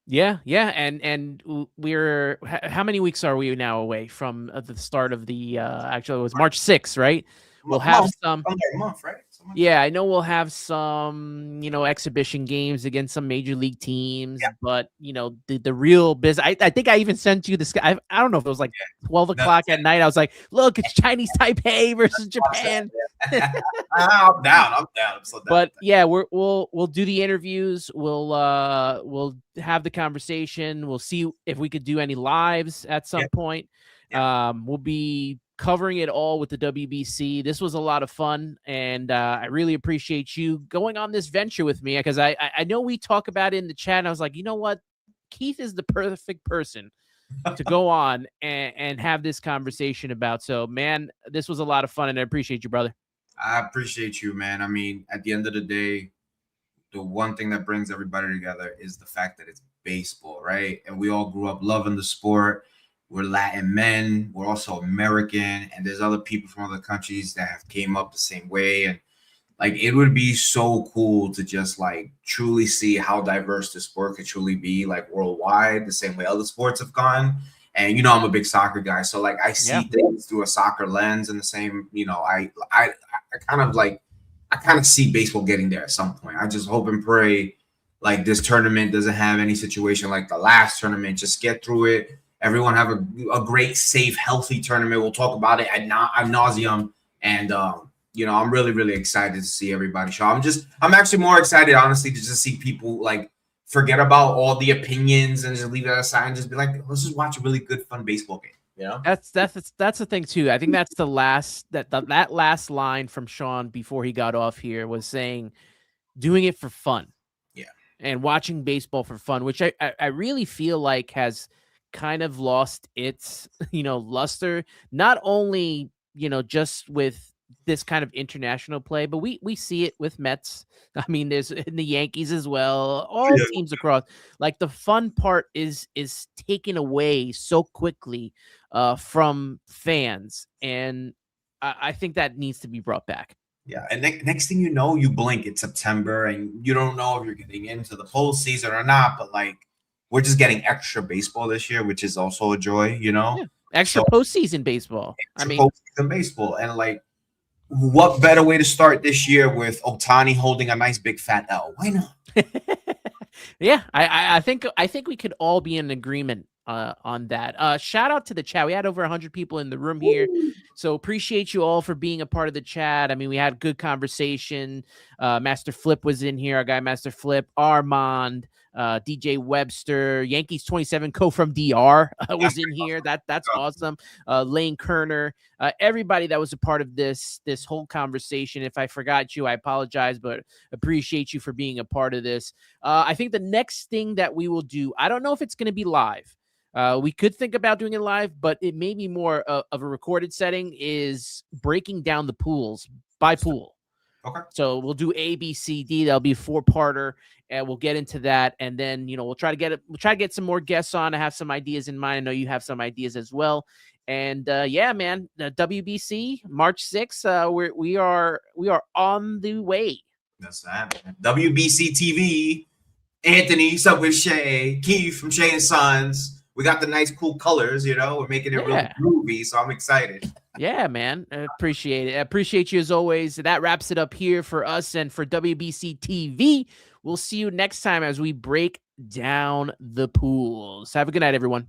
Yeah, and we're how many weeks are we now away from the start of the actually it was March 6th, right? We'll have some under a month, right? Yeah, I know we'll have some, exhibition games against some major league teams, but the real business. I think I even sent you this. I don't know if it was like 12 o'clock at night. I was like, look, it's Chinese Taipei versus Japan. I'm down. I'm so down. But yeah, we'll do the interviews. We'll have the conversation. We'll see if we could do any lives at some point. We'll be covering it all with the WBC. This was a lot of fun, and I really appreciate you going on this venture with me, because I know we talk about it in the chat, and I was like, you know what? Keith is the perfect person to go on and have this conversation about. So, man, this was a lot of fun, and I appreciate you, brother. I appreciate you, man. I mean, at the end of the day, the one thing that brings everybody together is the fact that it's baseball, right? And we all grew up loving the sport. We're Latin men. We're also American, and there's other people from other countries that have came up the same way. And like, it would be so cool to just like truly see how diverse the sport could truly be, like worldwide, the same way other sports have gone. And I'm a big soccer guy, so like I see things through a soccer lens, and the same, I kind of see baseball getting there at some point. I just hope and pray like this tournament doesn't have any situation like the last tournament. Just get through it. Everyone have a great, safe, healthy tournament. We'll talk about it ad nauseum. And you know, I'm really, really excited to see everybody show. I'm actually more excited, honestly, to just see people like forget about all the opinions and just leave it aside and just be like, let's just watch a really good, fun baseball game. You know, that's the thing too. I think that's the last that last line from Shawn before he got off here was saying, doing it for fun. Yeah, and watching baseball for fun, which I really feel like has kind of lost its luster. Not only just with this kind of international play, but we see it with Mets. I mean, there's in the Yankees as well, all teams across. Like the fun part is taken away so quickly from fans, and I think that needs to be brought back. Yeah, and next thing you know, you blink, it's September, and you don't know if you're getting into the postseason or not. But like, we're just getting extra baseball this year, which is also a joy, Yeah. Extra postseason baseball. Postseason baseball, and like, what better way to start this year with Ohtani holding a nice big fat L? Why not? Yeah, I think we could all be in agreement on that. Shout out to the chat. We had over 100 people in the room here. So appreciate you all for being a part of the chat. I mean, we had good conversation. Master Flip was in here. Our guy, Master Flip, Armand, DJ Webster, Yankees 27 Co from DR was in here. That's awesome. Lane Kerner, everybody that was a part of this whole conversation. If I forgot you, I apologize, but appreciate you for being a part of this. I think the next thing that we will do, I don't know if it's going to be live. We could think about doing it live, but it may be more of a recorded setting, is breaking down the pools by pool. Okay. So we'll do A, B, C, D. That'll be a 4-parter, and we'll get into that. And then, we'll try to get some more guests on. I have some ideas in mind. I know you have some ideas as well. And yeah, man, the WBC March 6th, we are on the way. That's that, man. WBC TV, Anthony, Subway Shea, Keith from Shea and Sons. We got the nice, cool colors, we're making it real groovy, so I'm excited. Yeah, man. I appreciate it. I appreciate you as always. That wraps it up here for us and for WBC TV. We'll see you next time as we break down the pools. Have a good night, everyone.